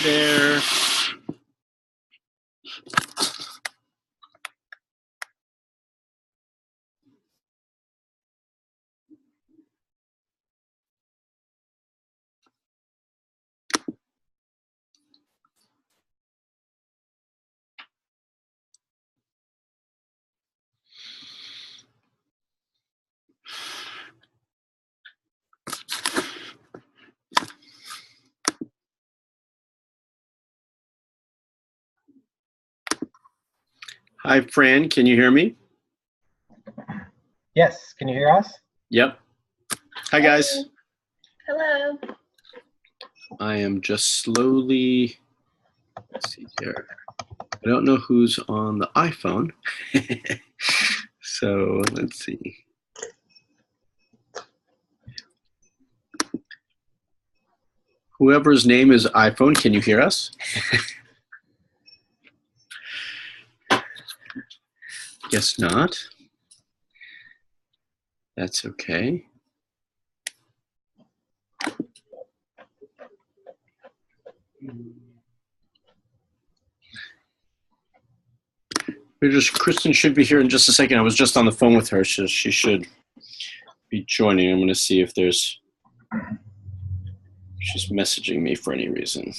there. Hi, Fran. Can you hear me? Yes. Can you hear us? Yep. Hi, guys. Hello. I am just slowly, let's see here. I don't know who's on the iPhone. So let's see. Whoever's name is iPhone, can you hear us? Guess not. That's okay. Kristen should be here in just a second. I was just on the phone with her, so she should be joining. I'm going to see if she's messaging me for any reason.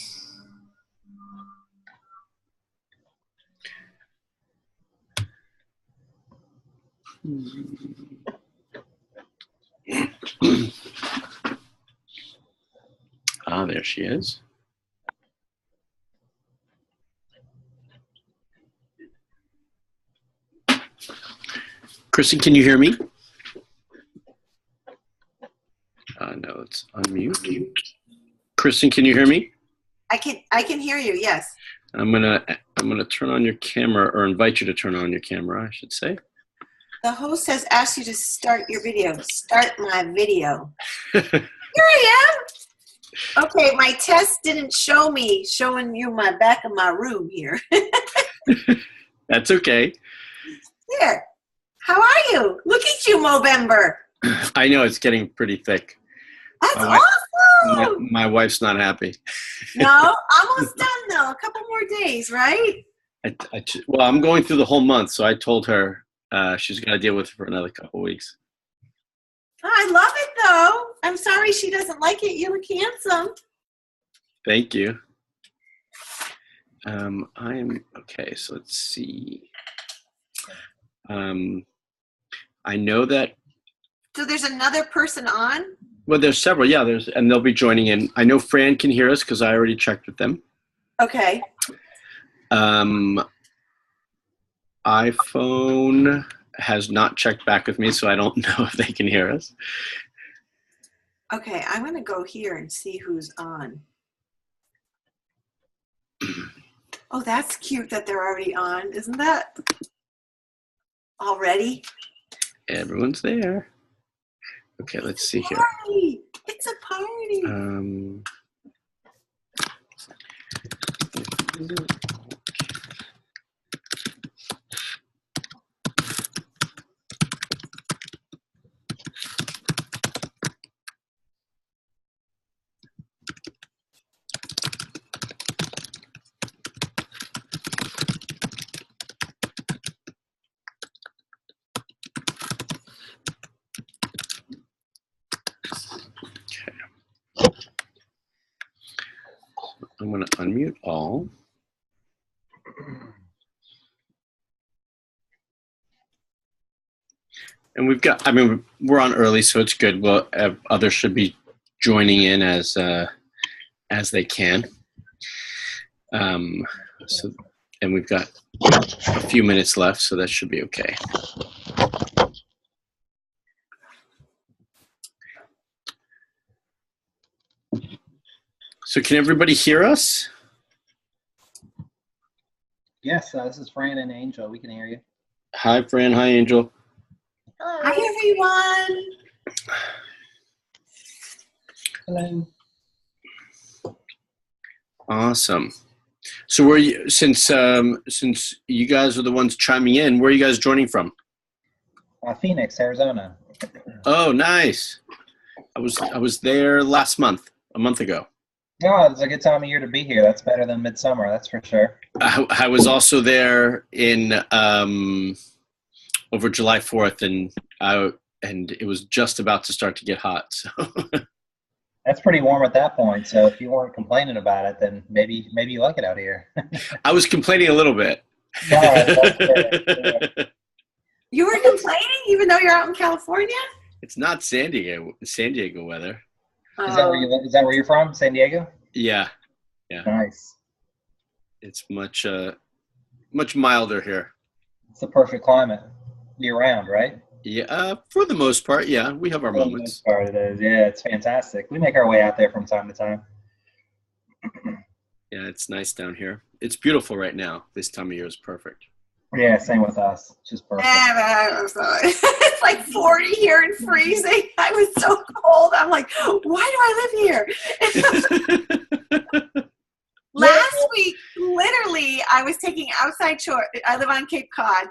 Ah, there she is. Kristen, can you hear me? No, it's unmute. Kristen, can you hear me? I can hear you. Yes. I'm gonna turn on your camera, or invite you to turn on your camera, I should say. The host has asked you to start your video. Start my video. Here I am. Okay, my test didn't show me showing you my back of my room here. That's okay. There. How are you? Look at you, Movember. I know it's getting pretty thick. That's awesome. My wife's not happy. No, almost done though. A couple more days, right? Well, I'm going through the whole month, so I told her she's got to deal with it for another couple weeks. I love it though. I'm sorry she doesn't like it. You look handsome. Thank you. I'm okay. So let's see. I know that. So there's another person on? Well, there's several. Yeah, and they'll be joining in. I know Fran can hear us because I already checked with them. Okay. iPhone has not checked back with me, so I don't know if they can hear us. Okay, I'm going to go here and see who's on. Oh, that's cute that they're already on. Isn't that already? Everyone's there. Okay, let's see here. Party! It's a party. I'm going to unmute all. And we've got, we're on early, so it's good. Well, others should be joining in as they can. And we've got a few minutes left, so that should be okay. So can everybody hear us? Yes, this is Fran and Angel. We can hear you. Hi, Fran. Hi, Angel. Hello. Hi, everyone. Hello. Awesome. So where you, since you guys are the ones chiming in, where are you guys joining from? Phoenix, Arizona. Oh, nice. I was there last month, a month ago. No, it's a good time of year to be here. That's better than midsummer, that's for sure. I was also there in over July 4th, and it was just about to start to get hot. So That's pretty warm at that point. So if you weren't complaining about it, then maybe you like it out here. I was complaining a little bit. All right, that's good. Yeah. You were complaining even though you're out in California? It's not San Diego weather. Is that where you're from? San Diego? Yeah. Nice. It's much milder here. It's the perfect climate year round, right? Yeah, for the most part, yeah. We have our For the moments. most part, it is. Yeah, it's fantastic. We make our way out there from time to time. Yeah, it's nice down here. It's beautiful right now. This time of year is perfect. Yeah, same with us. Just perfect. It's like 40 here and freezing. I was so cold. I'm like, why do I live here? Last week, literally, I was taking outside chores. I live on Cape Cod,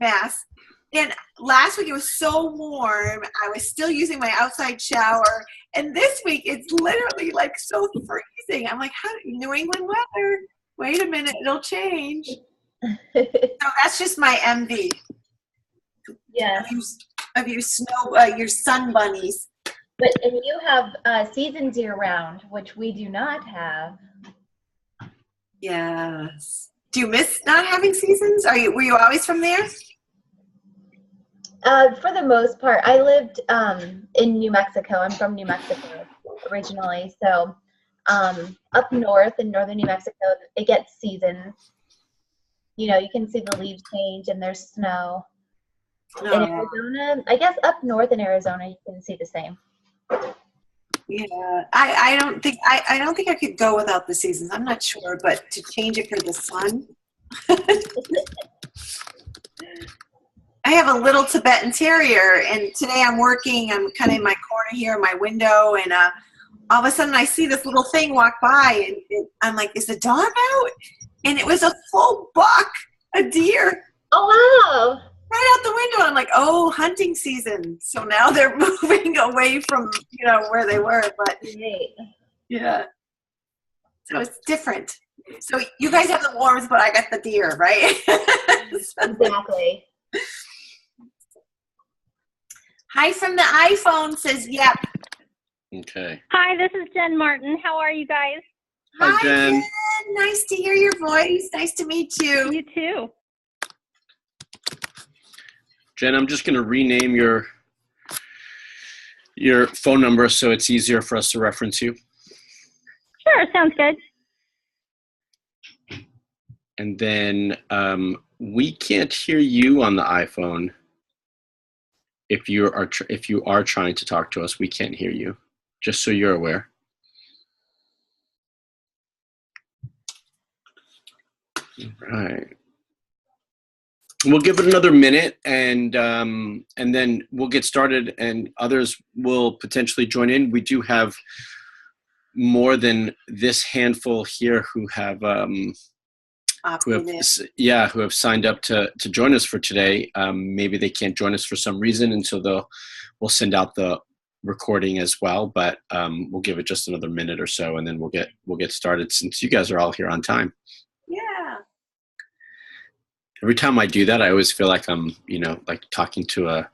Mass. And last week it was so warm. I was still using my outside shower. And this week it's literally like so freezing. I'm like, New England weather. Wait a minute, it'll change. So that's just my MV. Yeah. Of your your sun bunnies. And you have seasons year round, which we do not have. Yes. Do you miss not having seasons? Were you always from there? For the most part, I lived in New Mexico. I'm from New Mexico originally. So up north in northern New Mexico, it gets seasons. You know, you can see the leaves change and there's snow. In Arizona, I guess up north in Arizona, you can see the same. Yeah, I don't think I could go without the seasons. I'm not sure, but to change it for the sun. I have a little Tibetan Terrier, and today I'm working. I'm kind of in my corner here in my window, and all of a sudden I see this little thing walk by, and I'm like, "Is the dog out?" And it was a full buck, a deer. Oh wow! Right out the window. I'm like, "Oh, hunting season." So now they're moving away from where they were, but yeah. So it's different. So you guys have the warmth, but I got the deer, right? Exactly. Hi from the iPhone says, yep. Okay. Hi, this is Jen Martin. How are you guys? Hi, Jen. Nice to hear your voice. Nice to meet you. You too. Jen, I'm just going to rename your phone number so it's easier for us to reference you. Sure, sounds good. And then we can't hear you on the iPhone. If you are trying to talk to us, we can't hear you. Just so you're aware. All right. We'll give it another minute, and then we'll get started, and others will potentially join in. We do have more than this handful here who have signed up to join us for today. Maybe they can't join us for some reason, and so we'll send out the recording as well. But we'll give it just another minute or so, and then we'll get started since you guys are all here on time. Yeah. Every time I do that, I always feel like I'm, like talking to a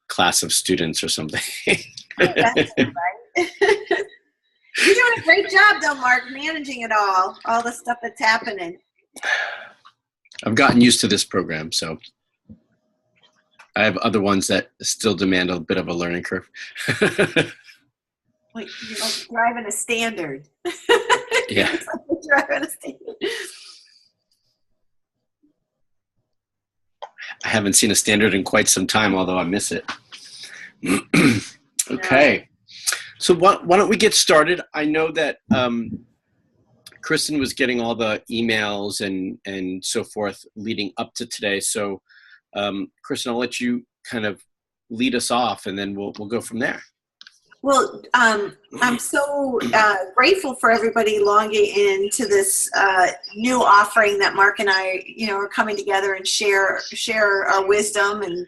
class of students or something. Oh, that's right. You're doing a great job, though, Marc, managing it all the stuff that's happening. I've gotten used to this program, so I have other ones that still demand a bit of a learning curve. Like, you're like driving a standard. Yeah. Driving a standard. I haven't seen a standard in quite some time, although I miss it. Okay. So why don't we get started? I know that Kristen was getting all the emails and so forth leading up to today. So Kristen, I'll let you kind of lead us off, and then we'll go from there. Well, I'm so grateful for everybody logging into this new offering that Marc and I, are coming together and share our wisdom, and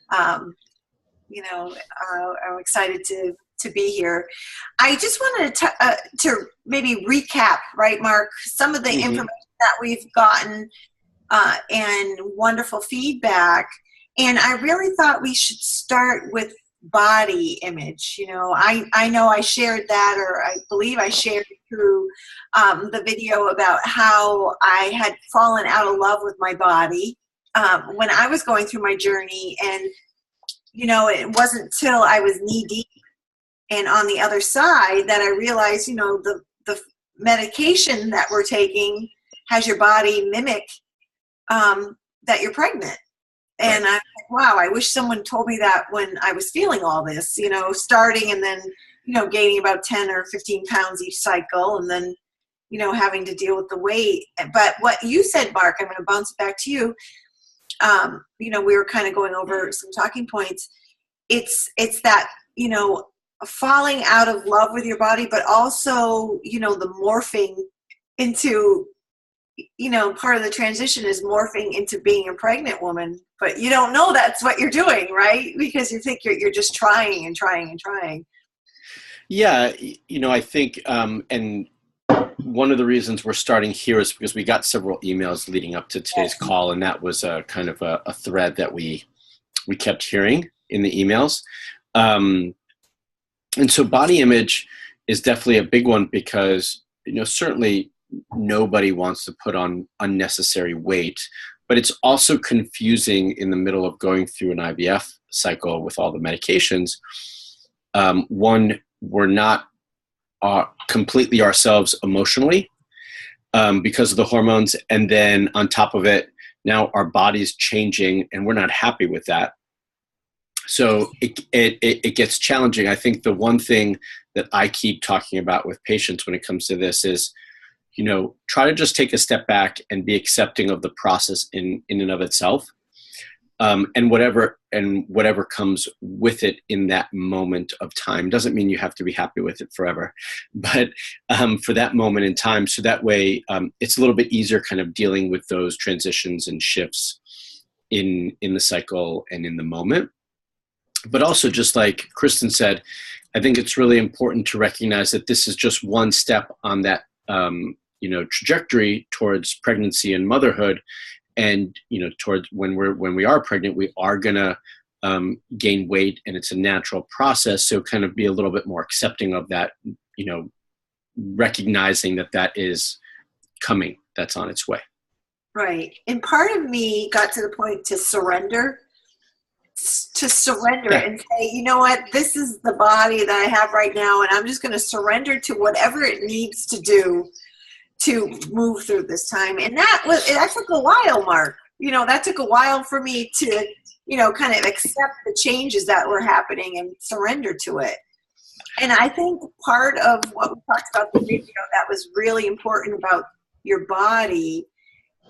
I'm excited to be here. I just wanted to maybe recap, right, Marc, some of the information that we've gotten and wonderful feedback. And I really thought we should start with body image. You know I shared that, or I believe I shared it through the video about how I had fallen out of love with my body when I was going through my journey. And, it wasn't till I was knee deep and on the other side that I realized, the medication that we're taking has your body mimic that you're pregnant. And I'm like, wow, I wish someone told me that when I was feeling all this, starting and then, gaining about 10 or 15 pounds each cycle, and then, having to deal with the weight. But what you said, Marc, I'm going to bounce it back to you. We were kind of going over some talking points. It's that, falling out of love with your body, but also, the morphing into, part of the transition is morphing into being a pregnant woman, but you don't know that's what you're doing, right? Because you think you're just trying and trying and trying. Yeah. I think, and one of the reasons we're starting here is because we got several emails leading up to today's call, and that was a kind of a thread that we kept hearing in the emails. And so body image is definitely a big one because, certainly nobody wants to put on unnecessary weight, but it's also confusing in the middle of going through an IVF cycle with all the medications. One, we're not completely ourselves emotionally because of the hormones. And then on top of it, now our body's changing and we're not happy with that. So it gets challenging. I think the one thing that I keep talking about with patients when it comes to this is, try to just take a step back and be accepting of the process in and of itself, and whatever comes with it in that moment of time. Doesn't mean you have to be happy with it forever, but for that moment in time, so that way it's a little bit easier kind of dealing with those transitions and shifts in the cycle and in the moment. But also, just like Kristen said, I think it's really important to recognize that this is just one step on that trajectory towards pregnancy and motherhood. And, towards when we are pregnant, we are going to gain weight, and it's a natural process. So kind of be a little bit more accepting of that, recognizing that is coming, that's on its way. Right. And part of me got to the point to surrender and say, you know what, this is the body that I have right now, and I'm just going to surrender to whatever it needs to do to move through this time. And that took a while, Marc. That took a while for me to, kind of accept the changes that were happening and surrender to it. And I think part of what we talked about in the video that was really important about your body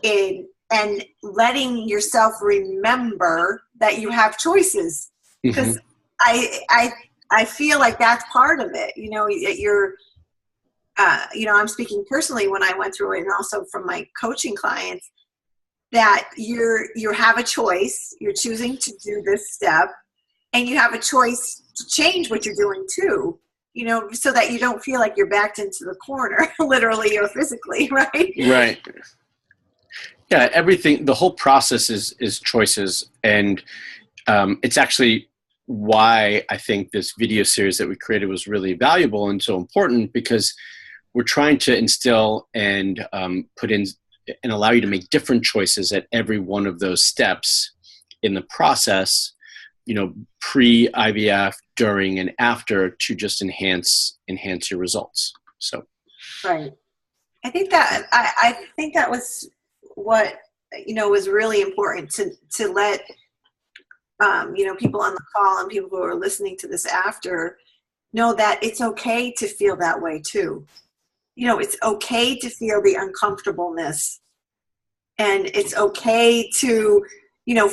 and letting yourself remember that you have choices. Because I feel like that's part of it. You're I'm speaking personally when I went through it, and also from my coaching clients, that you have a choice. You're choosing to do this step, and you have a choice to change what you're doing too, so that you don't feel like you're backed into the corner, literally or physically, right? Right. Yeah, everything, the whole process is choices. And it's actually why I think this video series that we created was really valuable and so important, because we're trying to instill and put in and allow you to make different choices at every one of those steps in the process, pre-IVF, during, and after, to just enhance your results. So, right. I think that was what was really important to let people on the call and people who are listening to this after know that it's okay to feel that way too. It's okay to feel the uncomfortableness, and it's okay to,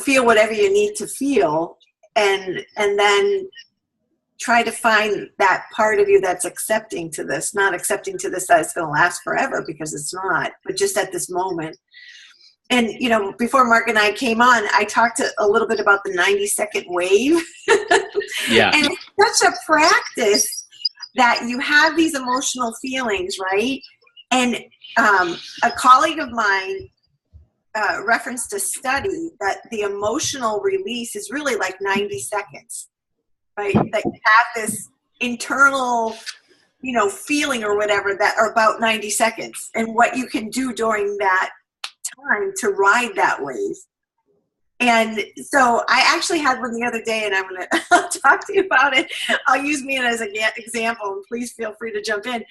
feel whatever you need to feel, and then try to find that part of you that's accepting to this, not accepting to this that it's going to last forever, because it's not, but just at this moment. And, before Marc and I came on, I talked a little bit about the 90-second wave. Yeah. And it's such a practice that you have these emotional feelings, right? And a colleague of mine referenced a study that the emotional release is really like 90 seconds, right? That you have this internal, feeling or whatever that are about 90 seconds, and what you can do during that time to ride that wave. And so I actually had one the other day, and I'm going to talk to you about it. I'll use me as an example, and please feel free to jump in.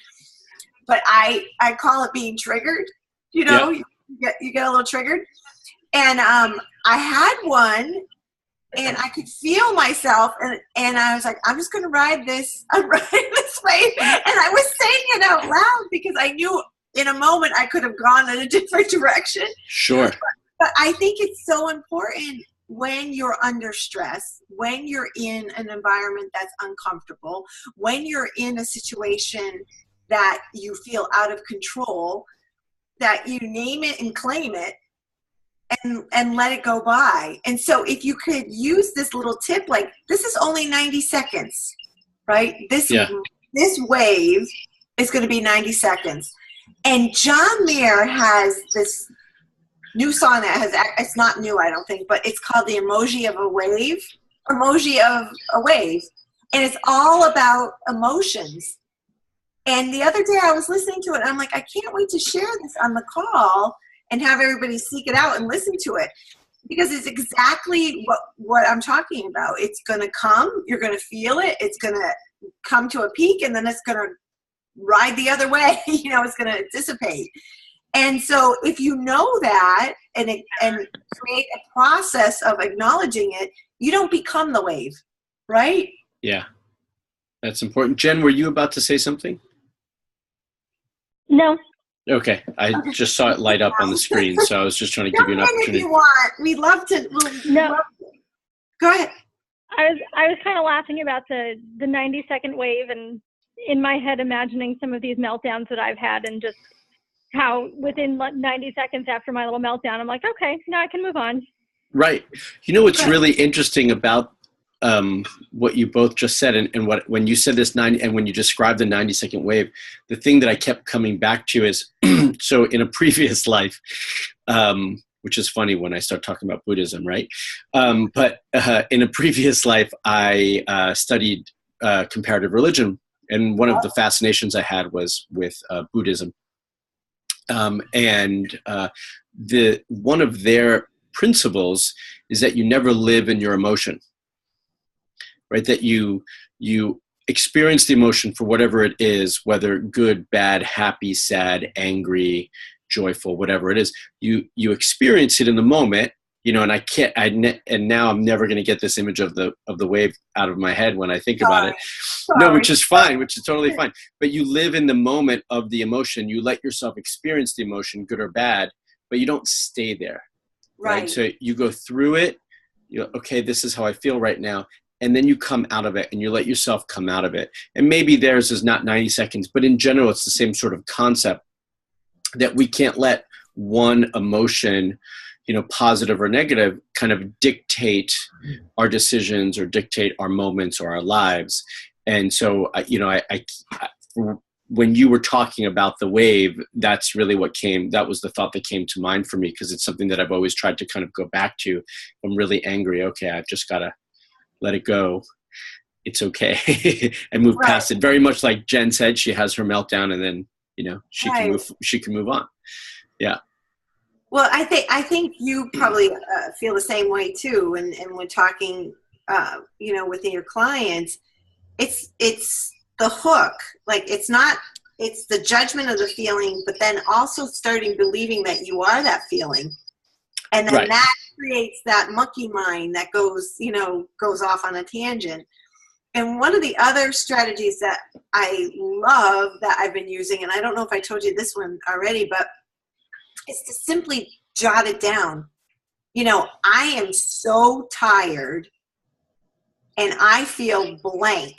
But I call it being triggered. Yep. You get a little triggered. And I had one, and I could feel myself, and I was like, I'm just going to ride this. I'm riding this wave. And I was saying it out loud because I knew in a moment I could have gone in a different direction. Sure. But I think it's so important when you're under stress, when you're in an environment that's uncomfortable, when you're in a situation that you feel out of control, that you name it and claim it and let it go by. And so if you could use this little tip, like, this is only 90 seconds, right? This wave is going to be 90 seconds. And John Mayer has this new song that has, it's not new, I don't think, but it's called the emoji of a wave. And it's all about emotions. And the other day I was listening to it, and I'm like, I can't wait to share this on the call and have everybody seek it out and listen to it, because it's exactly what I'm talking about. It's going to come, you're going to feel it, it's going to come to a peak, and then it's going to ride the other way. It's going to dissipate. And so if you know that and create a process of acknowledging it, you don't become the wave, right? Yeah, that's important. Jen, were you about to say something? No. Okay, I just saw it light up on the screen, so I was just trying to give you an opportunity. If you want, we'd love to. No. Go ahead. I was kind of laughing about the 90-second wave, and in my head imagining some of these meltdowns that I've had, and just how within 90 seconds after my little meltdown, I'm like, okay, now I can move on. Right. What's really interesting about what you both just said, and when you said this 90, and when you described the 90-second wave, the thing that I kept coming back to is, so in a previous life, which is funny when I start talking about Buddhism, right? But in a previous life, I studied comparative religion, and one of the fascinations I had was with Buddhism. And one of their principles is that you never live in your emotion, right? That you experience the emotion for whatever it is, whether good, bad, happy, sad, angry, joyful, whatever it is. You experience it in the moment, and now I'm never going to get this image of the wave out of my head when I think about it. No, which is fine, which is totally fine. But you live in the moment of the emotion. You let yourself experience the emotion, good or bad, but you don't stay there. Right? So you go through it. Okay, this is how I feel right now. And then you come out of it, and you let yourself come out of it. And maybe theirs is not 90 seconds, but in general, it's the same sort of concept, that we can't let one emotion, positive or negative, kind of dictate our decisions or dictate our moments or our lives. And so, when you were talking about the wave, that's really that was the thought that came to mind for me, because it's something that I've always tried to kind of go back to. I'm really angry. Okay, I've just got to let it go. It's okay. And move past it. Very much like Jen said, she has her meltdown, and then, she can move on. Yeah. Well, I think you probably feel the same way too. And when talking, with your clients, it's the hook. Like, it's the judgment of the feeling, but then also starting believing that you are that feeling. And then that creates that monkey mind that goes off on a tangent. And one of the other strategies that I love that I've been using, and I don't know if I told you this one already, but it's to simply jot it down. I am so tired and I feel blank.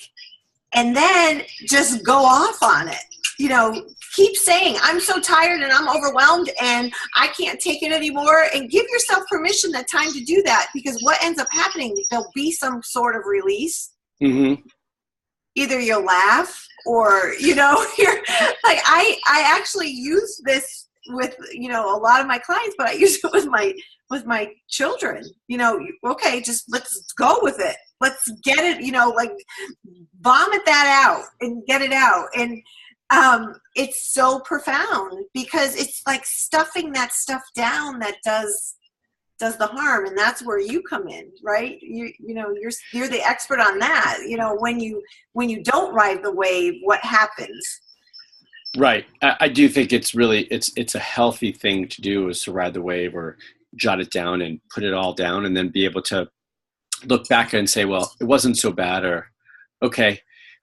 And then just go off on it. Keep saying, I'm so tired and I'm overwhelmed and I can't take it anymore. And give yourself permission, that time to do that, because what ends up happening, there'll be some sort of release. Mm-hmm. Either you'll laugh or, you know, you're like, I actually use this with, you know, a lot of my clients, but I use it with my children. You know, okay, just let's go with it. Let's get it, you know, like vomit that out and get it out. And it's so profound because it's like stuffing that stuff down that does the harm, and that's where you come in, right? You know, you're the expert on that. You know, when you don't ride the wave, what happens? Right. I do think it's really it's a healthy thing to do, is to ride the wave or jot it down and put it all down, and then be able to look back and say, well, it wasn't so bad, or okay,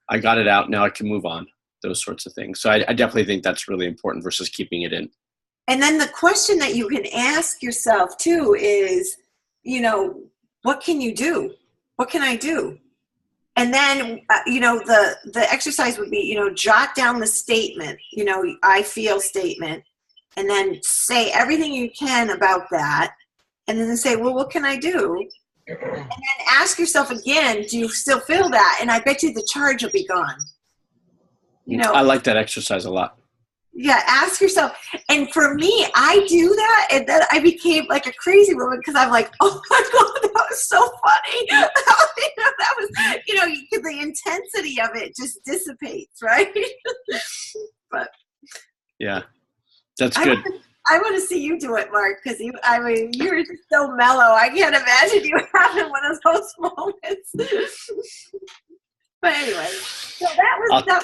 I got it out, now I can move on. Those sorts of things. So I definitely think that's really important versus keeping it in. And then the question that you can ask yourself too is, you know, what can you do? What can I do? And then, you know, the exercise would be, you know, jot down the statement, you know, I feel statement, and then say everything you can about that. And then say, well, what can I do? And then ask yourself again, do you still feel that? And I bet you the charge will be gone. You know, I like that exercise a lot. Yeah, ask yourself. And for me, I do that, and then I became like a crazy woman because I'm like, oh my God, that was so funny. You know, that was, you know, the intensity of it just dissipates, right? But yeah, that's good. I want to see you do it, Marc, because you're just so mellow. I can't imagine you having one of those moments. But anyway, so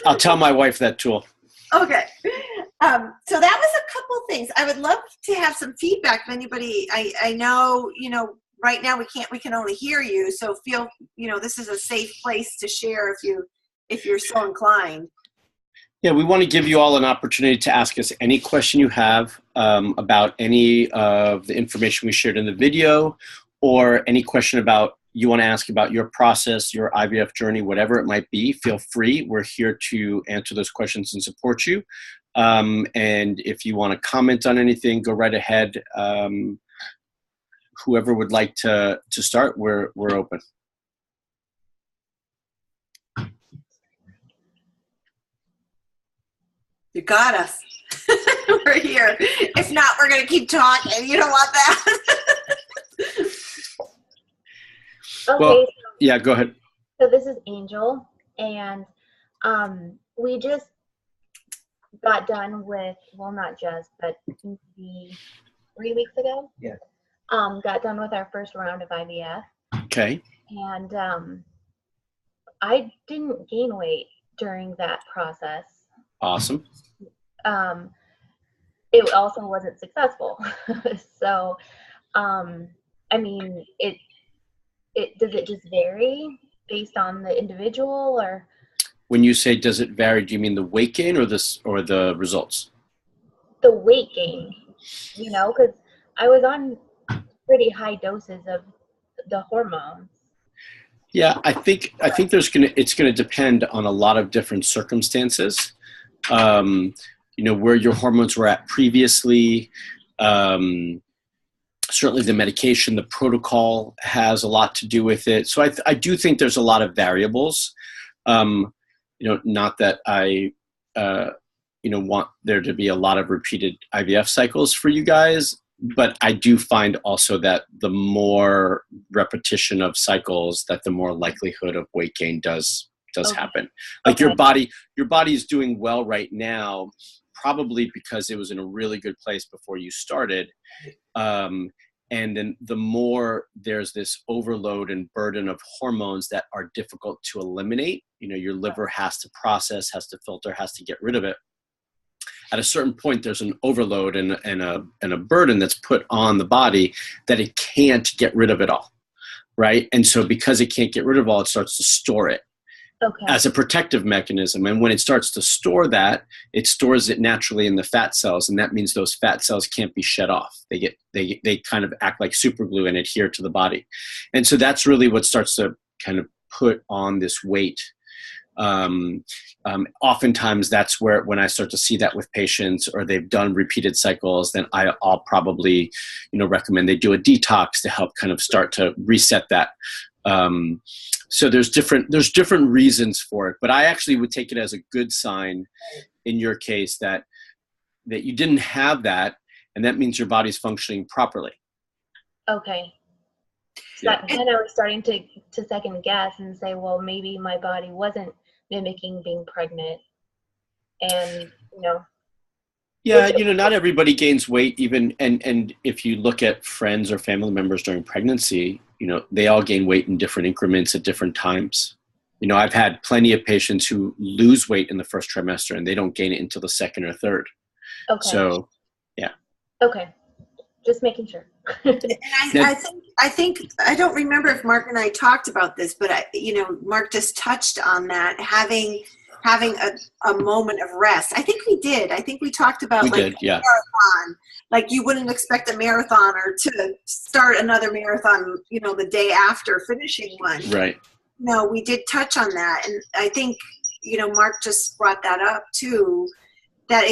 I'll tell my wife that tool. Okay. So that was a couple things. I would love to have some feedback if anybody, I know, you know, right now we can only hear you. So feel, you know, this is a safe place to share if you're so inclined. Yeah, we want to give you all an opportunity to ask us any question you have about any of the information we shared in the video, or any question about you want to ask about your process, your IVF journey, whatever it might be. Feel free. We're here to answer those questions and support you. And if you want to comment on anything, go right ahead. Whoever would like to start, we're open. You got us. We're here. If not, we're going to keep talking. You don't want that. Okay. Well, yeah, go ahead. So this is Angel, and we just got done with, well, not just, but maybe 3 weeks ago. Yeah. Got done with our first round of IVF. Okay. And I didn't gain weight during that process. Awesome. It also wasn't successful. So, I mean, does it just vary based on the individual, or? When you say does it vary, do you mean the weight gain or the results? The weight gain, you know, because I was on pretty high doses of the hormones. Yeah, I think it's gonna depend on a lot of different circumstances. You know, where your hormones were at previously. Certainly the medication, the protocol has a lot to do with it. So I do think there's a lot of variables. You know, not that I, you know, want there to be a lot of repeated IVF cycles for you guys, but I do find also that the more repetition of cycles, that the more likelihood of weight gain does happen. Like Okay. your body is doing well right now, probably because it was in a really good place before you started. And then the more there's this overload and burden of hormones that are difficult to eliminate, you know, your liver has to process, has to filter, has to get rid of it. At a certain point, there's an overload and a burden that's put on the body that it can't get rid of it all, right? And so because it can't get rid of all, it starts to store it. Okay. As a protective mechanism. And when it starts to store that, it stores it naturally in the fat cells. And that means those fat cells can't be shed off. They kind of act like super glue and adhere to the body. And so that's really what starts to kind of put on this weight. Oftentimes that's when I start to see that with patients, or they've done repeated cycles, then I'll probably, you know, recommend they do a detox to help kind of start to reset that So there's different reasons for it, but I actually would take it as a good sign in your case that you didn't have that, and that means your body's functioning properly. Okay. So Yeah. then I was starting to second guess and say, well, maybe my body wasn't mimicking being pregnant. And, Yeah, not everybody gains weight even, and if you look at friends or family members during pregnancy, they all gain weight in different increments at different times. I've had plenty of patients who lose weight in the first trimester and they don't gain it until the second or third. Okay. So, yeah. Okay. Just making sure. And I think I don't remember if Marc and I talked about this, but Marc just touched on that, having a moment of rest. I think we did. I think we talked about a marathon. Like you wouldn't expect a marathoner to start another marathon, the day after finishing one. Right. No, we did touch on that. And I think, Marc just brought that up too, that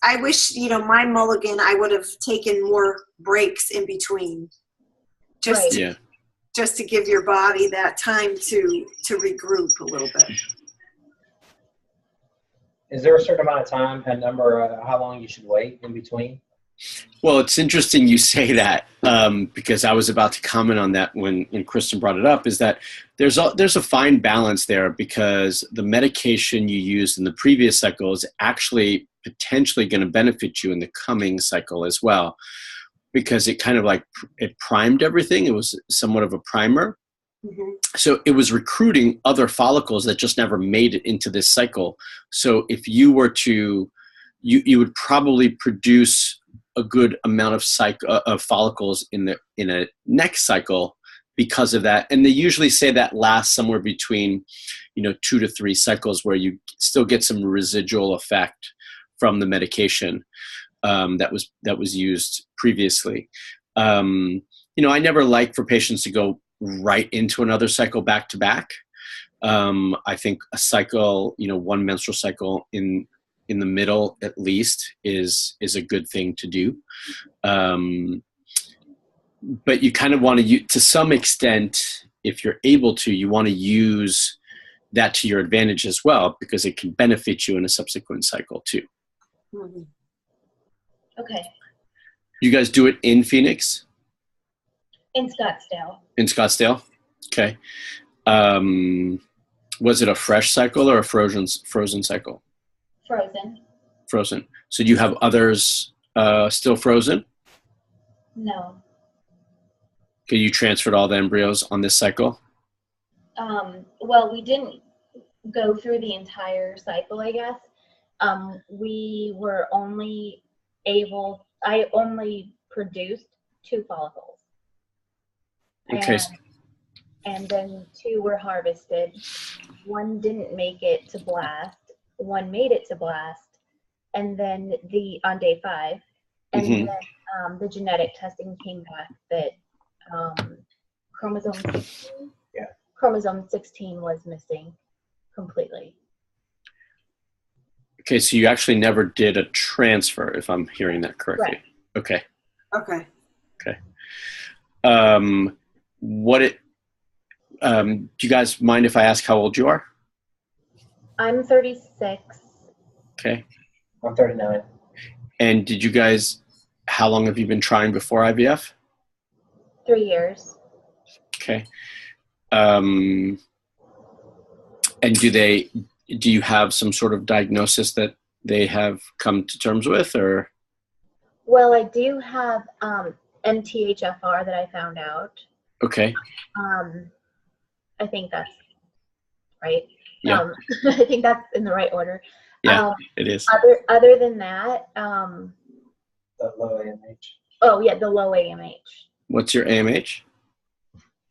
I wish, my mulligan, I would have taken more breaks in between. Just to give your body that time to regroup a little bit. Is there a certain amount of time, a number, how long you should wait in between? Well, it's interesting you say that because I was about to comment on that when Kristen brought it up, is that there's a fine balance there because the medication you used in the previous cycle is actually potentially going to benefit you in the coming cycle as well, because it kind of it primed everything. It was somewhat of a primer. Mm-hmm. So it was recruiting other follicles that just never made it into this cycle. So if you were to, you would probably produce a good amount of follicles in a next cycle because of that. And they usually say that lasts somewhere between, 2 to 3 cycles where you still get some residual effect from the medication that was used previously. I never like for patients to go right into another cycle back to back. I think a cycle, one menstrual cycle in the middle at least is a good thing to do. But you kind of want to some extent, if you're able to, you want to use that to your advantage as well, because it can benefit you in a subsequent cycle too. Mm-hmm. Okay. You guys do it in Phoenix? In Scottsdale. In Scottsdale? Okay. Was it a fresh cycle or a frozen cycle? Frozen. So do you have others still frozen? No. Okay, you transferred all the embryos on this cycle? Well, we didn't go through the entire cycle, I guess. We were I only produced 2 follicles. Okay. And then 2 were harvested. 1 didn't make it to blast. 1 made it to blast. And then on day 5. And mm-hmm. then the genetic testing came back that chromosome 16 was missing completely. Okay, so you actually never did a transfer, if I'm hearing that correctly. Right. Okay. Do you guys mind if I ask how old you are? I'm 36. Okay. I'm 39. And how long have you been trying before IVF? 3 years. Okay. And do you have some sort of diagnosis that they have come to terms with, or? Well, I do have MTHFR that I found out. Okay. I think that's right. Yeah. I think that's in the right order. Yeah, it is. Other than that, the low AMH. Oh yeah, the low AMH. What's your AMH?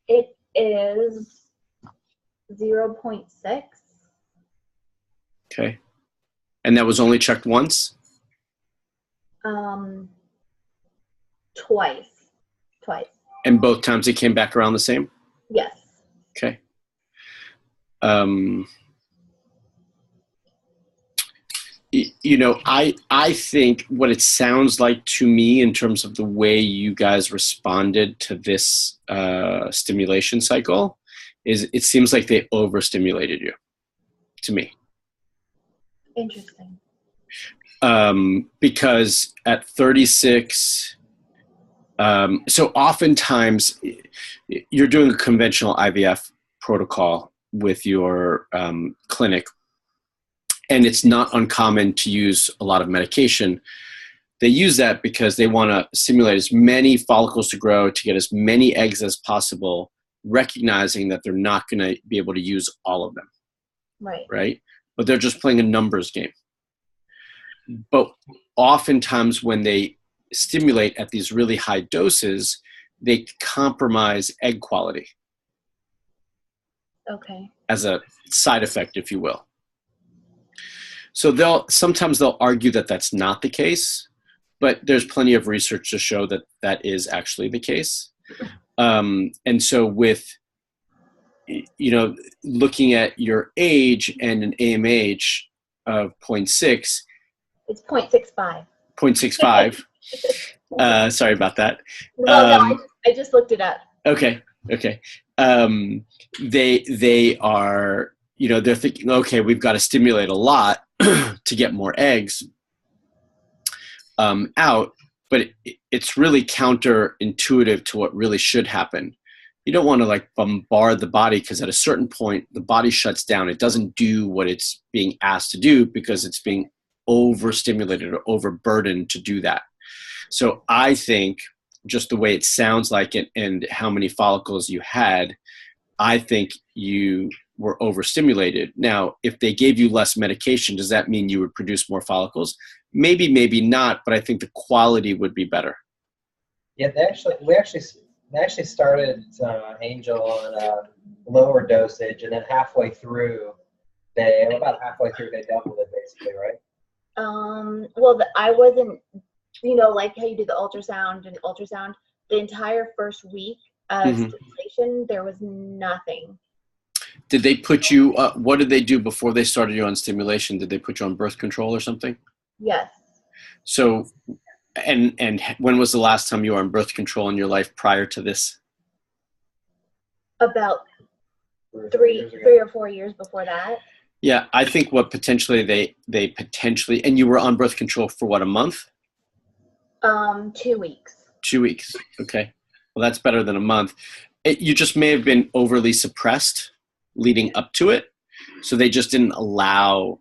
It is 0.6. Okay. And that was only checked once? Twice. And both times it came back around the same? Yes. Okay. I think what it sounds like to me in terms of the way you guys responded to this stimulation cycle is it seems like they overstimulated you, to me. Interesting. Because at 36, so oftentimes you're doing a conventional IVF protocol with your clinic, and it's not uncommon to use a lot of medication. They use that because they want to stimulate as many follicles to grow to get as many eggs as possible, recognizing that they're not going to be able to use all of them. Right? But they're just playing a numbers game. But oftentimes when they stimulate at these really high doses, they compromise egg quality. Okay. As a side effect, if you will. So sometimes they'll argue that that's not the case, but there's plenty of research to show that that is actually the case. And so with, looking at your age and an AMH of 0.6. It's 0.65. 0.65. Sorry about that. Well, no, I just looked it up. Okay. They are, they're thinking, okay, we've got to stimulate a lot to get more eggs out, but it's really counterintuitive to what really should happen. You don't want to bombard the body, because at a certain point the body shuts down. It doesn't do what it's being asked to do because it's being overstimulated or overburdened to do that. So I think just the way it sounds like it and how many follicles you had, I think you were overstimulated. Now, if they gave you less medication, does that mean you would produce more follicles? Maybe, maybe not, but I think the quality would be better. Yeah, they actually started Angel on a lower dosage, and then about halfway through, they doubled it basically, right? Well, I wasn't, like how you do the ultrasound, the entire first week of stimulation, there was nothing. Did they put you, what did they do before they started you on stimulation? Did they put you on birth control or something? Yes. So, and when was the last time you were on birth control in your life prior to this? About three or 4 years before that. Yeah, I think what potentially they potentially, and you were on birth control for what, a month? 2 weeks. 2 weeks. Okay. Well, that's better than a month. You just may have been overly suppressed leading up to it. So they just didn't allow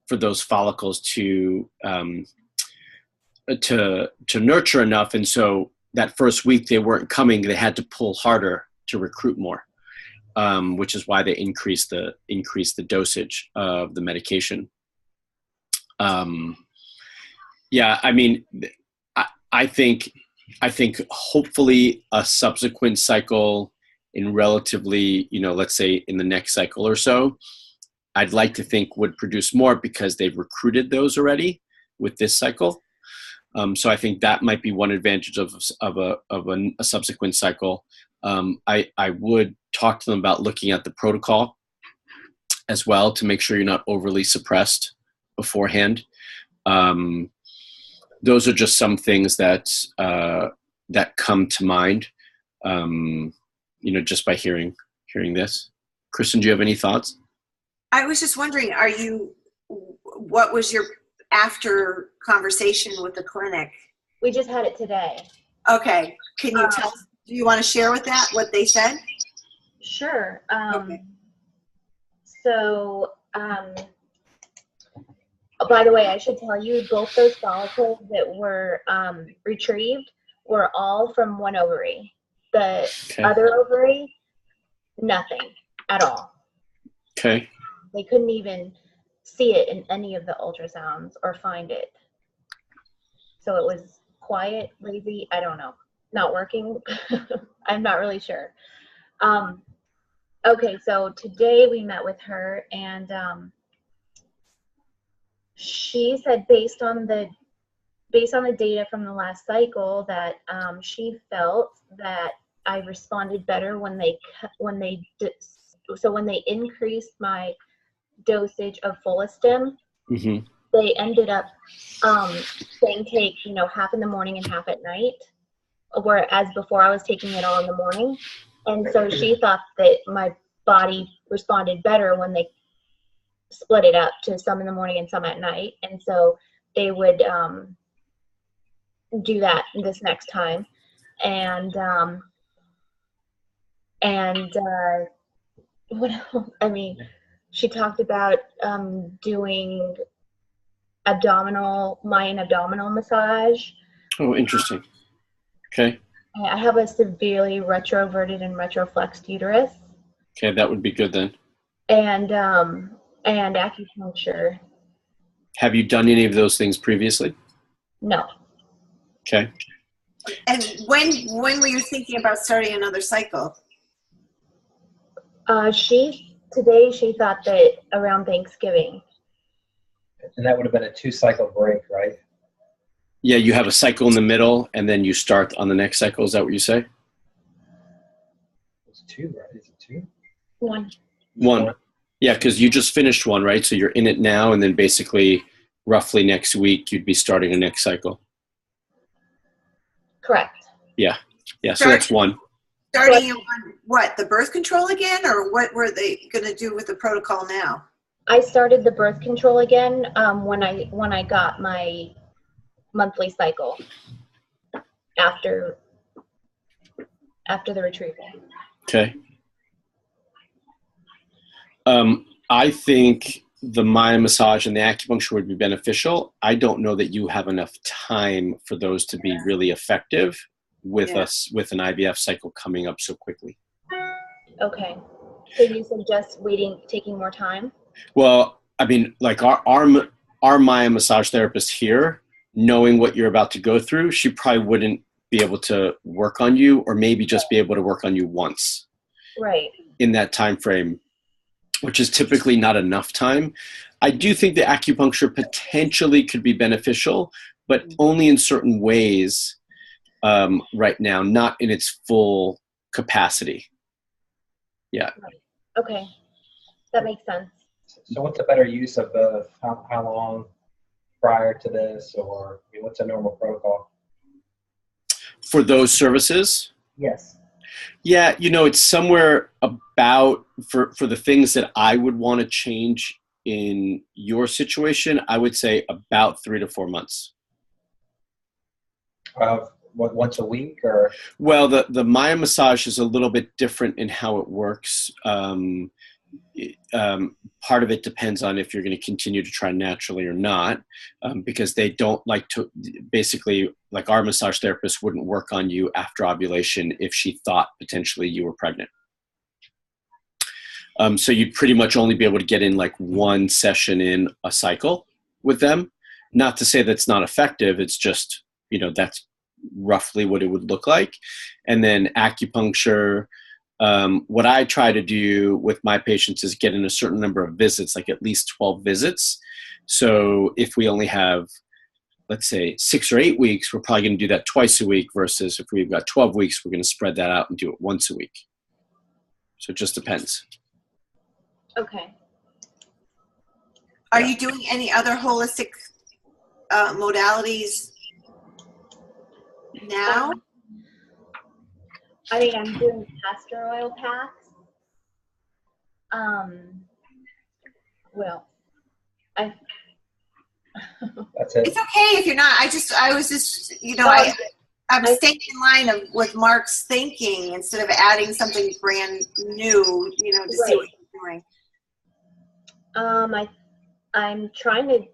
for those follicles to nurture enough. And so that first week they weren't coming. They had to pull harder to recruit more, which is why they increased the dosage of the medication. Yeah, I mean, I think hopefully a subsequent cycle in relatively, let's say in the next cycle or so, I'd like to think would produce more because they've recruited those already with this cycle. So I think that might be one advantage of a subsequent cycle. I would talk to them about looking at the protocol as well to make sure you're not overly suppressed beforehand. Those are just some things that come to mind, just by hearing this. Kristen, do you have any thoughts? I was just wondering, what was your after conversation with the clinic? We just had it today. Okay. Can you tell us, do you want to share with that what they said? Sure. Okay. So, by the way, I should tell you, both those follicles that were retrieved were all from one ovary. The other ovary, nothing at all. Okay. They couldn't even see it in any of the ultrasounds or find it. So it was quiet, lazy, I don't know, not working. I'm not really sure. Okay, so today we met with her, and she said based on the data from the last cycle that she felt that I responded better when they increased my dosage of Follistim. they ended up saying take, half in the morning and half at night, whereas before I was taking it all in the morning. And so she thought that my body responded better when they split it up to some in the morning and some at night. And so they would do that this next time. And what else? I mean, she talked about doing Mayan abdominal massage. Oh, interesting. Okay. I have a severely retroverted and retroflexed uterus. Okay, that would be good then. And acupuncture. Have you done any of those things previously? No. Okay. And when were you thinking about starting another cycle? Today she thought that around Thanksgiving. And that would have been a 2-cycle break, right? Yeah, you have a cycle in the middle, and then you start on the next cycle. Is that what you say? It's 2, right? Is it 2? One. Yeah, because you just finished one, right? So you're in it now, and then basically roughly next week you'd be starting a next cycle. Correct. Yeah. So that's one. Starting you on what, the birth control again, or what were they going to do with the protocol now? I started the birth control again when I got my monthly cycle after the retrieval. Okay. I think the Mayan massage and the acupuncture would be beneficial. I don't know that you have enough time for those to be really effective with with an IVF cycle coming up so quickly. Okay. So you suggest taking more time? Well, I mean, like our Mayan massage therapist here, knowing what you're about to go through, she probably wouldn't be able to work on you, or maybe just be able to work on you once. Right. In that time frame, which is typically not enough time. I do think the acupuncture potentially could be beneficial, but only in certain ways right now, not in its full capacity. Yeah. Okay. That makes sense. So what's a better use of both? How long prior to this, or what's a normal protocol? For those services? Yes. Yeah, it's somewhere about, for the things that I would want to change in your situation, I would say about 3 to 4 months. Once a week, or? Well, the Maya massage is a little bit different in how it works. Part of it depends on if you're going to continue to try naturally or not, because they don't like to, basically, like our massage therapist wouldn't work on you after ovulation if she thought potentially you were pregnant. So you'd pretty much only be able to get in like one session in a cycle with them. Not to say that's not effective. It's just, that's roughly what it would look like. And then acupuncture, what I try to do with my patients is get in a certain number of visits, like at least 12 visits. So if we only have, let's say, 6 or 8 weeks, we're probably going to do that twice a week, versus if we've got 12 weeks, we're going to spread that out and do it once a week. So it just depends. Okay. Are you doing any other holistic modalities now? I mean, I'm doing castor oil packs. Well, That's it. It's okay if you're not. I was just, I'm staying in line with Marc's thinking instead of adding something brand new, to see what you're doing. I'm trying to,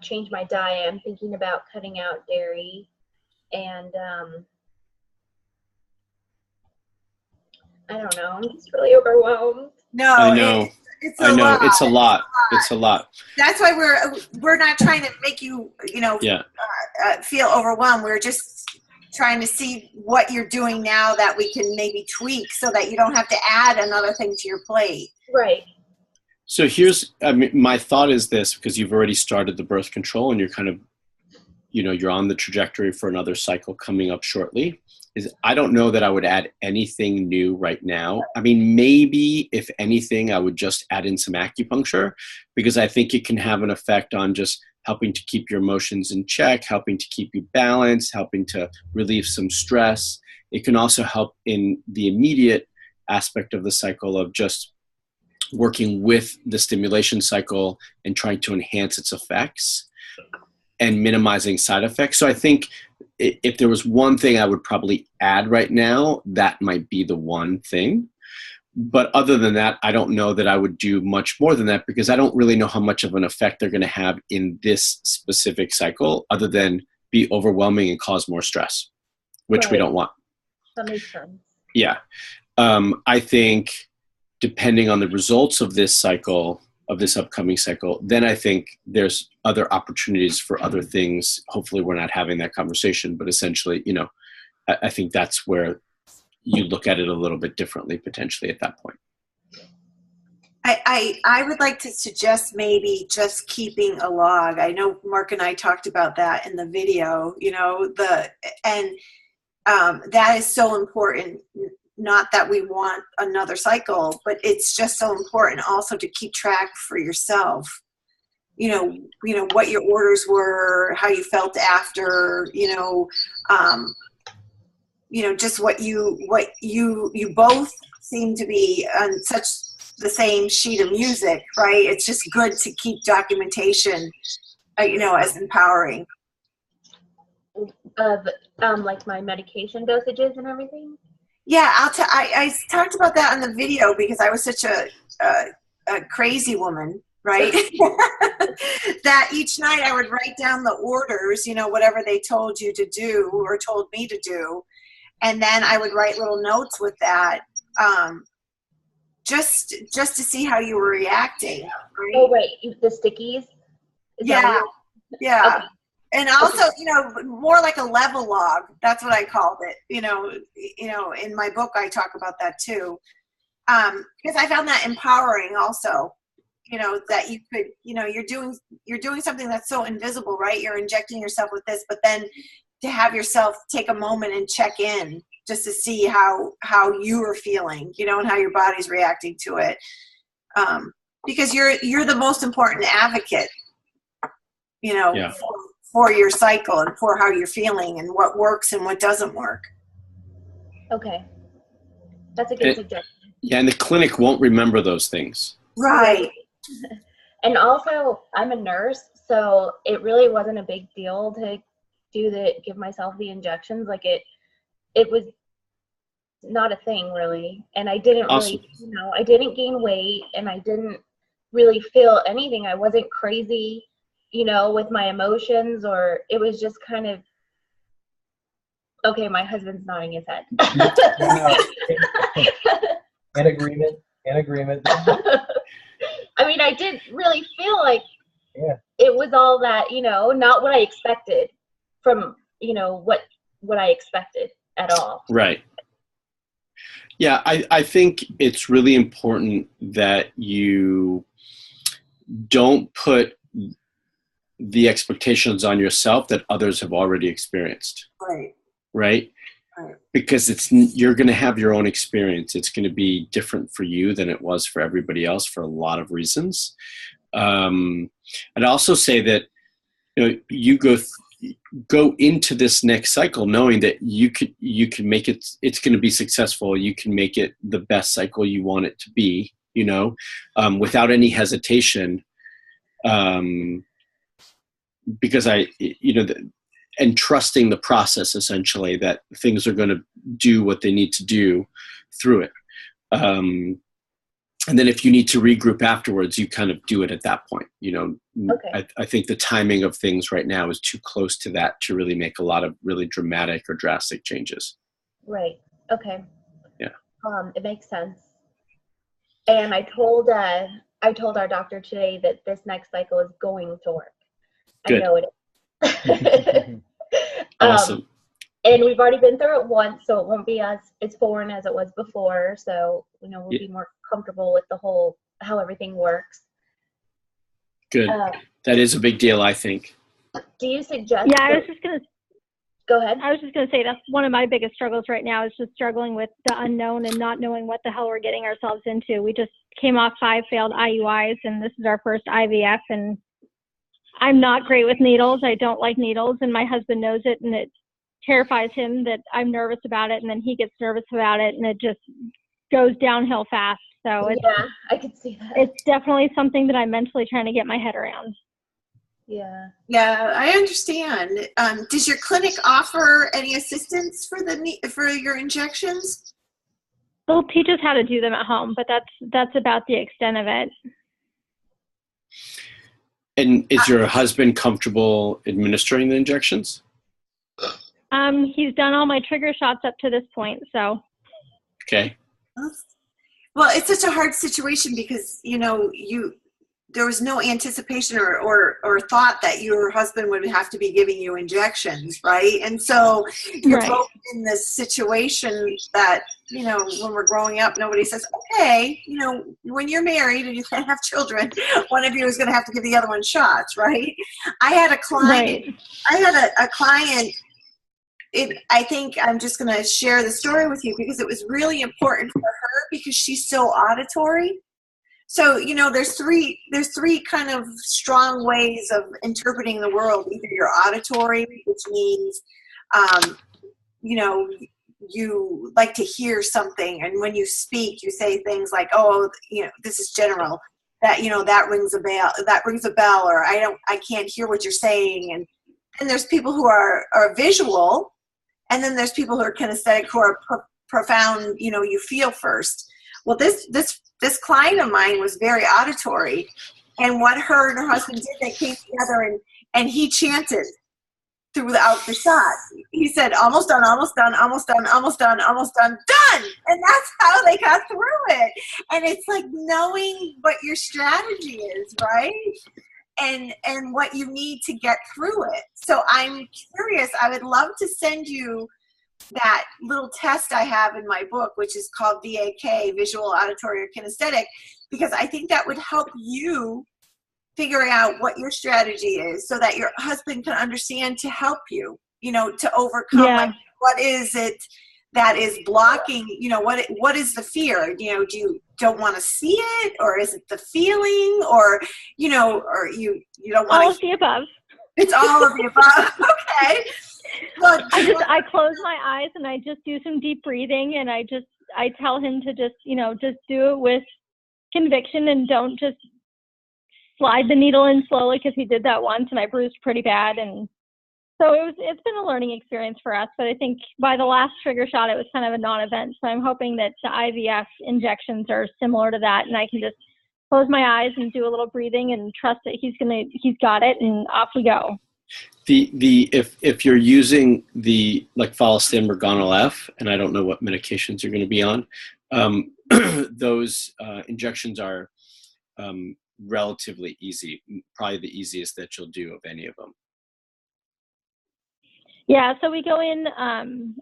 change my diet. I'm thinking about cutting out dairy, and I don't know. I'm just really overwhelmed. No, I know. It's a lot. It's a lot. That's why we're not trying to make you, feel overwhelmed. We're just trying to see what you're doing now that we can maybe tweak so that you don't have to add another thing to your plate. Right. So my thought is this, because you've already started the birth control and you're kind of, you're on the trajectory for another cycle coming up shortly, is I don't know that I would add anything new right now. I mean, maybe if anything, I would just add in some acupuncture, because I think it can have an effect on just helping to keep your emotions in check, helping to keep you balanced, helping to relieve some stress. It can also help in the immediate aspect of the cycle of just working with the stimulation cycle and trying to enhance its effects and minimizing side effects. So I think if there was one thing I would probably add right now, that might be the one thing. But other than that, I don't know that I would do much more than that, because I don't really know how much of an effect they're going to have in this specific cycle, other than be overwhelming and cause more stress, which we don't want. That makes sense. Yeah. I think depending on the results of this cycle, of this upcoming cycle, then I think there's other opportunities for other things. Hopefully we're not having that conversation, but essentially, you know, I think that's where you look at it a little bit differently potentially at that point. I would like to suggest maybe just keeping a log. I know Marc and I talked about that in the video, you know, that is so important. Not that we want another cycle, but it's just so important also to keep track for yourself. You know what your orders were, how you felt after, just what you both seem to be on such the same sheet of music, right? It's just good to keep documentation, as empowering. Of like my medication dosages and everything. Yeah, I talked about that in the video because I was such a crazy woman, right? That each night I would write down the orders, whatever they told you to do or told me to do. And then I would write little notes with that, just to see how you were reacting. Right? Oh, wait, the stickies? Yeah. Okay. And also, more like a level log. That's what I called it. In my book, I talk about that too. Because I found that empowering also, that you could, you're doing something that's so invisible, right? You're injecting yourself with this, but then to have yourself take a moment and check in just to see how you are feeling, and how your body's reacting to it. Because you're the most important advocate, Yeah. for your cycle and for how you're feeling and what works and what doesn't work. Okay. That's a good suggestion. Yeah, and the clinic won't remember those things. Right. And also, I'm a nurse, so it really wasn't a big deal to give myself the injections. Like it was not a thing really. And I didn't Awesome. really, I didn't gain weight and I didn't really feel anything. I wasn't crazy, with my emotions, or it was just kind of, okay, my husband's nodding his head. In agreement. I mean, I didn't really feel like it was all that, not what I expected from, what I expected at all. Right. Yeah, I think it's really important that you don't put the expectations on yourself that others have already experienced. Right. Right? Because you're going to have your own experience. It's going to be different for you than it was for everybody else for a lot of reasons. I'd also say that you go into this next cycle knowing that you can make it. It's going to be successful. You can make it the best cycle you want it to be. Without any hesitation. Because and trusting the process, essentially, that things are going to do what they need to do through it. And then if you need to regroup afterwards, you kind of do it at that point. Okay. I think the timing of things right now is too close to that to really make a lot of really dramatic or drastic changes. Right. Okay. Yeah. It makes sense. And I told our doctor today that this next cycle is going to work. Good. I know it is. Awesome. And we've already been through it once, so it won't be as foreign as it was before. So, we'll be more comfortable with how everything works. Good. That is a big deal, I think. Do you suggest? Yeah, I was just going to. Go ahead. I was just going to say that's one of my biggest struggles right now is just struggling with the unknown and not knowing what the hell we're getting ourselves into. We just came off 5 failed IUIs, and this is our first IVF, and I'm not great with needles. I don't like needles, and my husband knows it, and it terrifies him that I'm nervous about it, and then he gets nervous about it, and it just goes downhill fast. So Yeah, I could see that. it's definitely something that I'm mentally trying to get my head around. Yeah. Yeah, I understand. Does your clinic offer any assistance for your injections? They'll teach us how to do them at home, but that's about the extent of it. And is your husband comfortable administering the injections? He's done all my trigger shots up to this point, so. Okay. Well, it's such a hard situation because, there was no anticipation or thought that your husband would have to be giving you injections, right? And so you're Right. both in this situation that, when we're growing up, nobody says, okay, when you're married and you can't have children, one of you is going to have to give the other one shots, right? I had a client, I think I'm just going to share the story with you because it was really important for her because she's so auditory. So, there's three kind of strong ways of interpreting the world. Either you're auditory, which means, you like to hear something. And when you speak, you say things like, oh, this is general, that, that rings a bell, or I can't hear what you're saying. And there's people who are visual. And then there's people who are kinesthetic, who are profound, you feel first. Well, this client of mine was very auditory. And what her and her husband did, they came together and he chanted throughout the shot. He said, almost done, almost done, almost done, almost done, almost done, done. And that's how they got through it. And it's like knowing what your strategy is, right? And what you need to get through it. So I'm curious, I would love to send you that little test I have in my book, which is called VAK, Visual, Auditory, or Kinesthetic, because I think that would help you figure out what your strategy is so that your husband can understand to help you, to overcome like, what is it that is blocking, what is the fear? Do you don't want to see it, or is it the feeling, or, or you don't want all of the above. It's all of the above. Okay. Well, I close my eyes and I just do some deep breathing, and I tell him to just do it with conviction and don't just slide the needle in slowly, because he did that once and I bruised pretty bad. And so it's been a learning experience for us, but I think by the last trigger shot, it was kind of a non-event. So I'm hoping that the IVF injections are similar to that, and I can just close my eyes and do a little breathing and trust that he's got it, and off we go. If you're using the Follistim or Gonal F, and I don't know what medications you're going to be on, those injections are relatively easy, probably the easiest that you'll do of any of them. Yeah, so we go in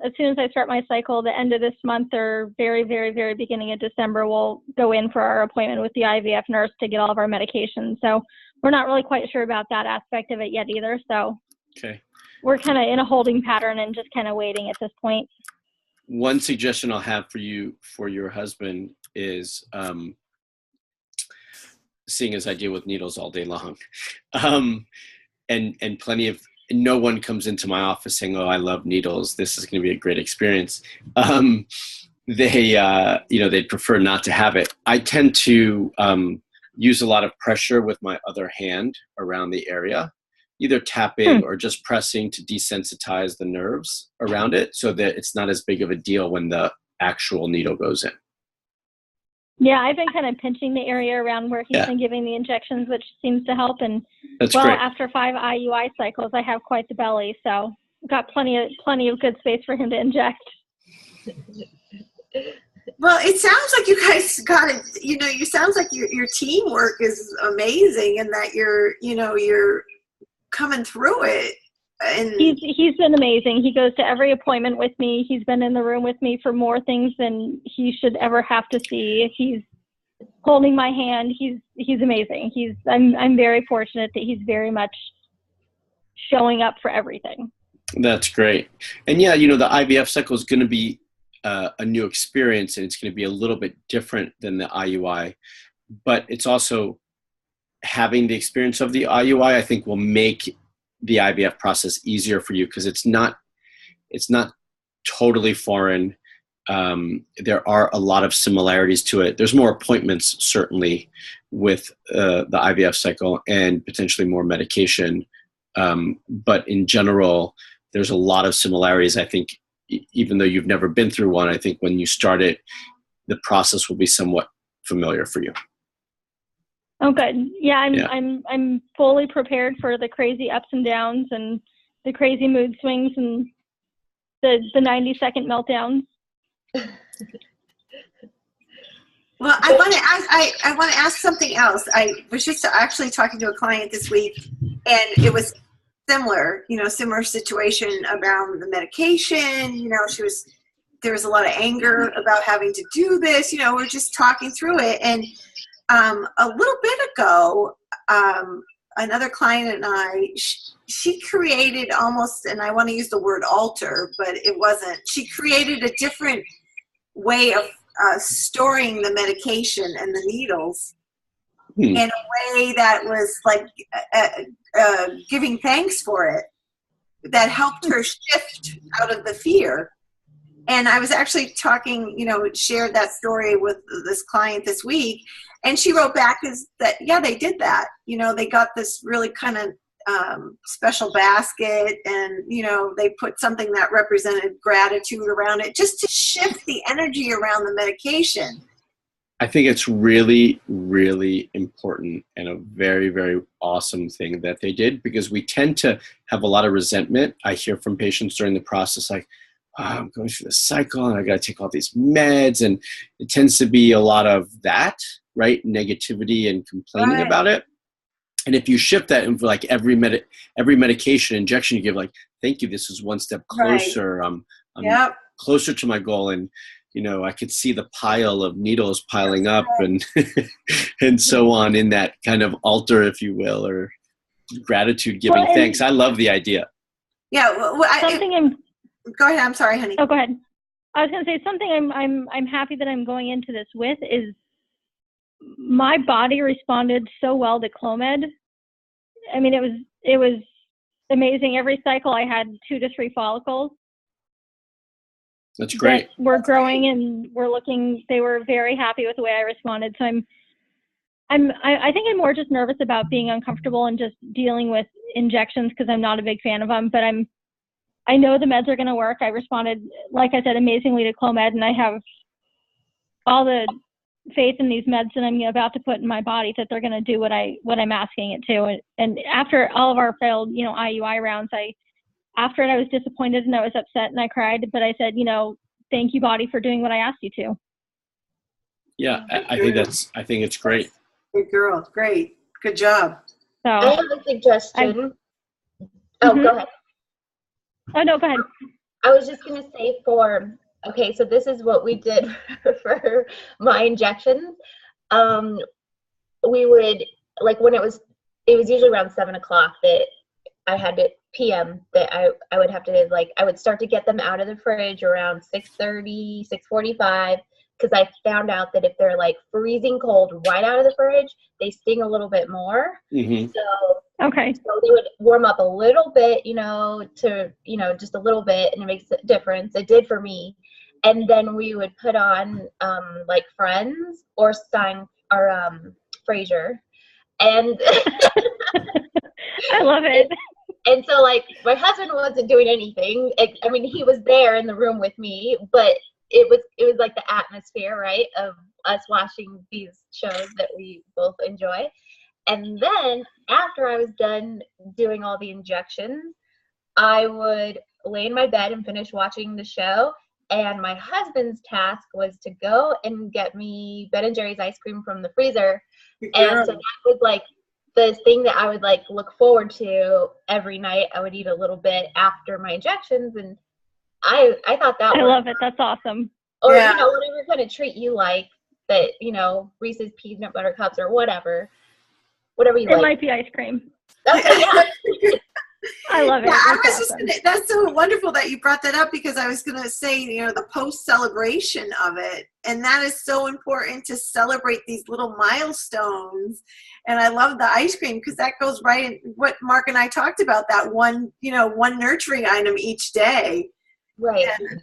as soon as I start my cycle, the end of this month or very, very, very beginning of December, we'll go in for our appointment with the IVF nurse to get all of our medications. So we're not really quite sure about that aspect of it yet either. So okay, we're kind of in a holding pattern and just kind of waiting at this point. One suggestion I'll have for you, for your husband, is seeing as I deal with needles all day long, and plenty of, no one comes into my office saying, oh, I love needles, this is going to be a great experience. They'd prefer not to have it. I tend to use a lot of pressure with my other hand around the area, either tapping or just pressing to desensitize the nerves around it so that it's not as big of a deal when the actual needle goes in. Yeah, I've been kind of pinching the area around where he's been giving the injections, which seems to help. And that's great. After 5 IUI cycles, I have quite the belly, so I've got plenty of good space for him to inject. Well, it sounds like you guys got it. You sounds like your teamwork is amazing, and that you're coming through it. And he's been amazing. He goes to every appointment with me. He's been in the room with me for more things than he should ever have to see. He's holding my hand. He's amazing. I'm very fortunate that he's very much showing up for everything. That's great. And yeah, the IVF cycle is going to be a new experience, and it's going to be a little bit different than the IUI, but it's also having the experience of the IUI, I think, will make the IVF process easier for you, because it's not totally foreign. There are a lot of similarities to it. There's more appointments, certainly, with the IVF cycle, and potentially more medication. But in general, there's a lot of similarities. I think, even though you've never been through one, I think when you start it, the process will be somewhat familiar for you. Oh, good. Yeah, I'm fully prepared for the crazy ups and downs and the crazy mood swings and the 90-second meltdowns. Well, I want to ask something else. I was just actually talking to a client this week, and it was similar situation around the medication. There was a lot of anger about having to do this. We're just talking through it. And a little bit ago, another client and I, she created almost, and I want to use the word alter, but it wasn't. She created a different way of storing the medication and the needles in a way that was like giving thanks for it, that helped her shift out of the fear. And I was actually talking, shared that story with this client this week, and she wrote back that, yeah, they did that. They got this really kind of special basket, and they put something that represented gratitude around it, just to shift the energy around the medication. I think it's really, really important, and a very, very awesome thing that they did, because we tend to have a lot of resentment. I hear from patients during the process, like, I'm going through the cycle and I got to take all these meds, and it tends to be a lot of that, right? Negativity and complaining about it. And if you shift that into like every medication injection you give, like, thank you, this is one step closer. I'm closer to my goal. And, I could see the pile of needles piling up and, and so on, in that kind of altar, if you will, or gratitude giving thanks. I love the idea. Yeah. Go ahead. I'm sorry, honey. Oh, go ahead. I was going to say something I'm happy that I'm going into this with is my body responded so well to Clomid. I mean, it was amazing. Every cycle I had 2 to 3 follicles. That's great. That were growing, and they were very happy with the way I responded. So I think I'm more just nervous about being uncomfortable and just dealing with injections, because I'm not a big fan of them, but I know the meds are going to work. I responded, like I said, amazingly to Clomid, and I have all the faith in these meds that I'm about to put in my body that they're going to do what I'm asking it to. And after all of our failed, IUI rounds, after it, I was disappointed and I was upset and I cried, but I said, thank you, body, for doing what I asked you to. Yeah, I think it's great. Good girl. Great. Good job. So I have a suggestion. Go ahead. Oh, no, go ahead. I was just going to say so this is what we did for my injections. We would, like, when it was usually around 7 o'clock that I had to PM, that I would have to, like, I would start to get them out of the fridge around 6:30, 6:45, because I found out that if they're like freezing cold right out of the fridge, they sting a little bit more. Mm-hmm. So they would warm up a little bit, just a little bit, and it makes a difference. It did for me. And then we would put on like Friends or Frasier, and I love it. And so, like, my husband wasn't doing anything. He was there in the room with me, but it was like the atmosphere, right, of us watching these shows that we both enjoy. And then after I was done doing all the injections, I would lay in my bed and finish watching the show. And my husband's task was to go and get me Ben & Jerry's ice cream from the freezer. And so that was like the thing that I would like look forward to every night. I would eat a little bit after my injections, and I thought that I love it. That's awesome. Or whatever kind of treat you like, that Reese's peanut butter cups or whatever you like. It might be ice cream. Okay, yeah. I love it. Yeah, I That's was awesome. just gonna, that's so wonderful that you brought that up, because I was going to say, the post-celebration of it. And that is so important, to celebrate these little milestones. And I love the ice cream, because that goes right in what Mark and I talked about, that one nurturing item each day. Right. And,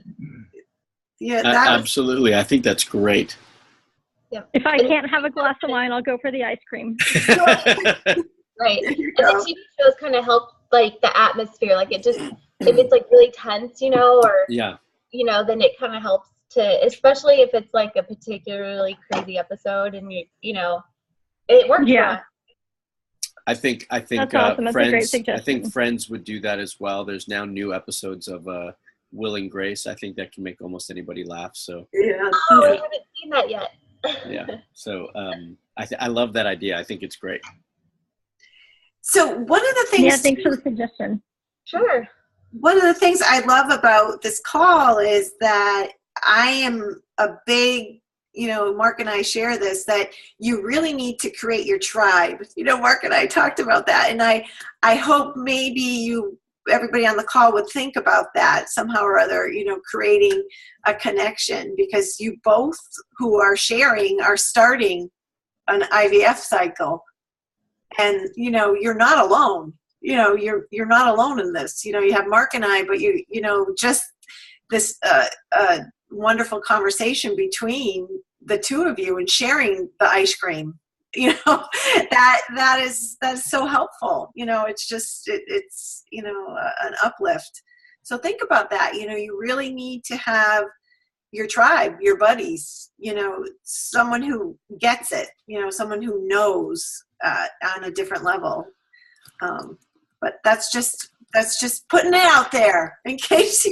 yeah, that was, Absolutely. I think that's great. Yep. If I can't have a glass of wine, I'll go for the ice cream. Right. there you And go. the TV shows kind of help, like, the atmosphere. Like, it just, if it's like really tense, or Yeah. then it kind of helps to, especially if it's like a particularly crazy episode, and it works. Yeah. For us. I think That's awesome. That's a great Friends. I suggestion. think Friends would do that as well. There's now new episodes of Will and Grace. I think that can make almost anybody laugh. So Yeah. Oh, I haven't seen that yet. yeah. So I love that idea. I think it's great. So one of the things, Yeah, thanks for the suggestion. Sure. one of the things I love about this call is that I am a big, Mark and I share this, that you really need to create your tribe. Mark and I talked about that, and I hope maybe everybody on the call would think about that somehow or other, creating a connection, because you both who are sharing are starting an IVF cycle. And, you're not alone. You're not alone in this. You have Mark and I, but just this wonderful conversation between the two of you and sharing the ice cream. That is so helpful. It's just it's an uplift. So think about that. You really need to have your tribe, your buddies, someone who gets it, someone who knows on a different level. But that's just putting it out there in case,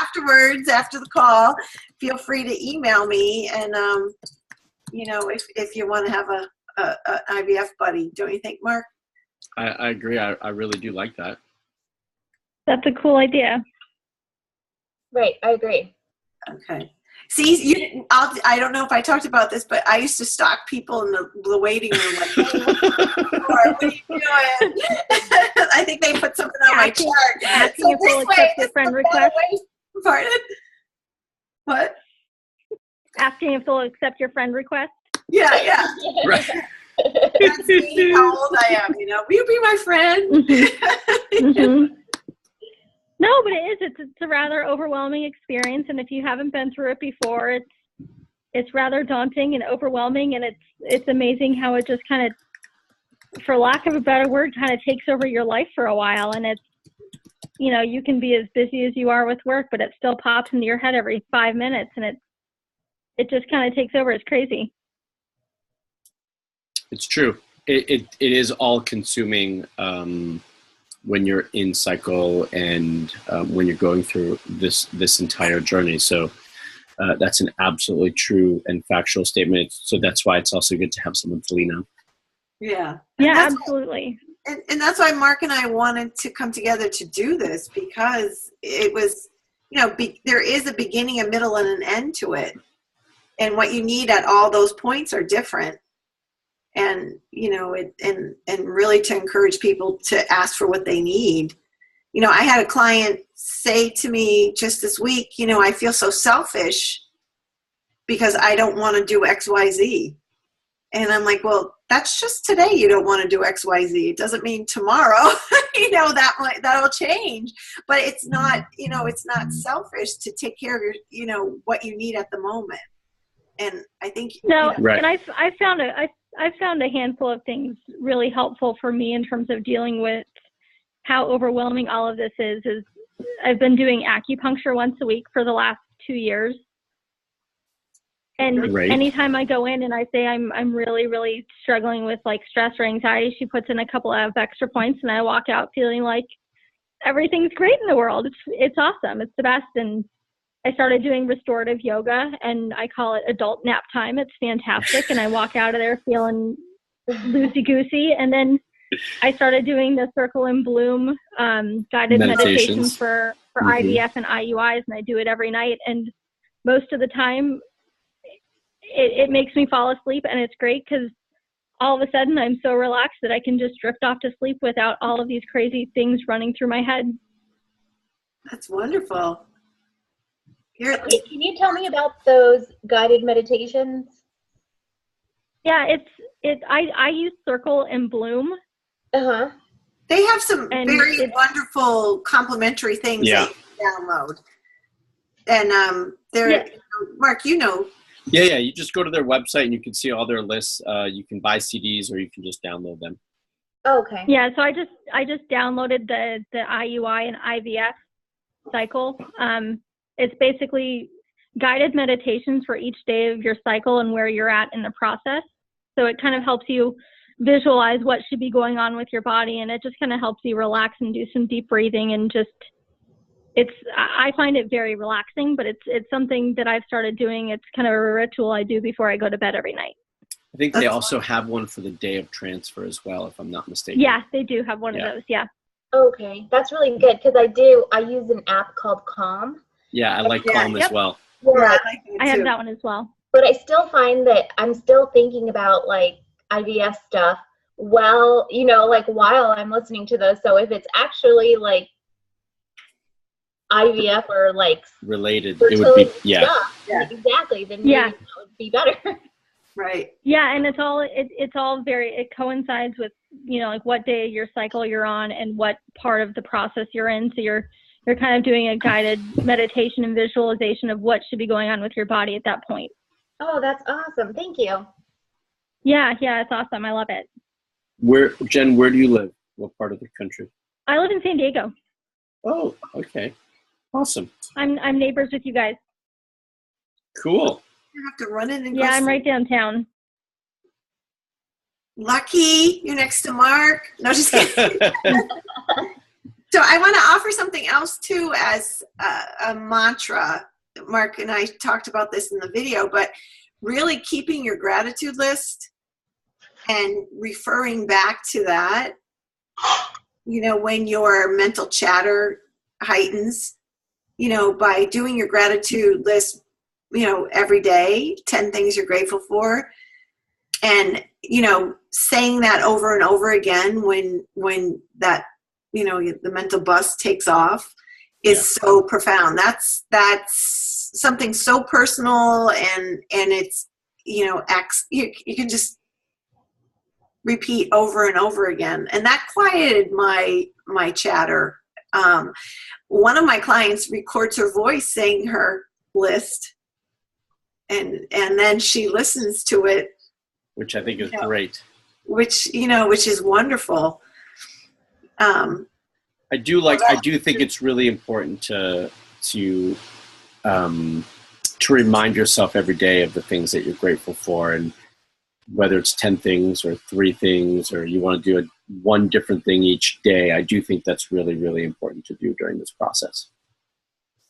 afterwards, after the call, feel free to email me. And, if you want to have an IVF buddy, don't you think, Mark? I agree. I really do like that. That's a cool idea. Right. I agree. Okay. See, I don't know if I talked about this, but I used to stalk people in the waiting room. Like, what are you doing? I think they put something on my chart. Asking if they'll accept your friend request. Pardon? What? Asking if they'll accept your friend request. Yeah. Right. That's me, how old I am. Will you be my friend? Mm-hmm. Mm-hmm. No, but it's a rather overwhelming experience, and if you haven't been through it before, it's rather daunting and overwhelming, and it's amazing how it just kind of, for lack of a better word, kind of takes over your life for a while. And it's, you can be as busy as you are with work, but it still pops into your head every 5 minutes, and it just kind of takes over. It's crazy. It's true. It is all consuming. When you're in cycle and when you're going through this entire journey. So that's an absolutely true and factual statement. So that's why it's also good to have someone to lean on. Yeah. Yeah, absolutely. And that's why Mark and I wanted to come together to do this, because it was, there is a beginning, a middle, and an end to it. And what you need at all those points are different. And, and really to encourage people to ask for what they need. I had a client say to me just this week, I feel so selfish because I don't want to do X, Y, Z. And I'm like, well, that's just today. You don't want to do X, Y, Z. It doesn't mean tomorrow, that'll change, but it's not, it's not selfish to take care of your, what you need at the moment. And I think, no, right. And I found a handful of things really helpful for me in terms of dealing with how overwhelming all of this is I've been doing acupuncture once a week for the last 2 years. And Right. Anytime I go in and I say I'm really, really struggling with like stress or anxiety, she puts in a couple of extra points, and I walk out feeling like everything's great in the world. It's awesome. It's the best. And I started doing restorative yoga, and I call it adult nap time. It's fantastic. And I walk out of there feeling loosey-goosey. And then I started doing the Circle and Bloom guided meditations for IVF and IUIs, and I do it every night. And most of the time, it makes me fall asleep, and it's great because all of a sudden I'm so relaxed that I can just drift off to sleep without all of these crazy things running through my head. That's wonderful. Here, Okay, can you tell me about those guided meditations? Yeah, I use Circle and Bloom. Uh-huh. they have some And very it's- wonderful complimentary things Yeah. that you can download. And they're, Yeah. Mark, you know. Yeah. You just go to their website and you can see all their lists. You can buy CDs or you can just download them. Okay. Yeah, so I just downloaded the IUI and IVF cycle. It's basically guided meditations for each day of your cycle and where you're at in the process. So it kind of helps you visualize what should be going on with your body, and it just kind of helps you relax and do some deep breathing, and just I find it very relaxing, but it's something that I've started doing. It's kind of a ritual I do before I go to bed every night. I think they also have one for the day of transfer as well, if I'm not mistaken. Yeah, they do have one of those. Yeah. Okay, that's really good because I use an app called Calm. Yeah, I like Yeah. Calm as well. Yeah, Yeah, I like that I have too. that one as well. but I still find that I'm still thinking about like IVF stuff while I'm listening to those. So if it's actually like IVF or like Related. It would be, yeah. stuff, Yeah. exactly, then Yeah. maybe that would be better. Right. Yeah, and it's all very, it coincides with, like what day of your cycle you're on and what part of the process you're in. So you're kind of doing a guided meditation and visualization of what should be going on with your body at that point. Oh, that's awesome. Thank you. Yeah, it's awesome. I love it. Jen, where do you live? What part of the country? I live in San Diego. Oh, okay. Awesome. I'm neighbors with you guys. Cool. You have to run in and Yeah, go I'm see- right downtown. Lucky, you're next to Mark. No, just kidding. So I want to offer something else too as a mantra. Mark and I talked about this in the video, but really keeping your gratitude list and referring back to that, when your mental chatter heightens, by doing your gratitude list, every day, 10 things you're grateful for. And, saying that over and over again when that, the mental bus takes off is so profound. That's something so personal, and it's, you can just repeat over and over again. And that quieted my chatter. One of my clients records her voice saying her list, and then she listens to it, Which I think is great. which is wonderful. I do think it's really important to remind yourself every day of the things that you're grateful for, and whether it's 10 things or 3 things, or you want to do one different thing each day. I do think that's really, really important to do during this process.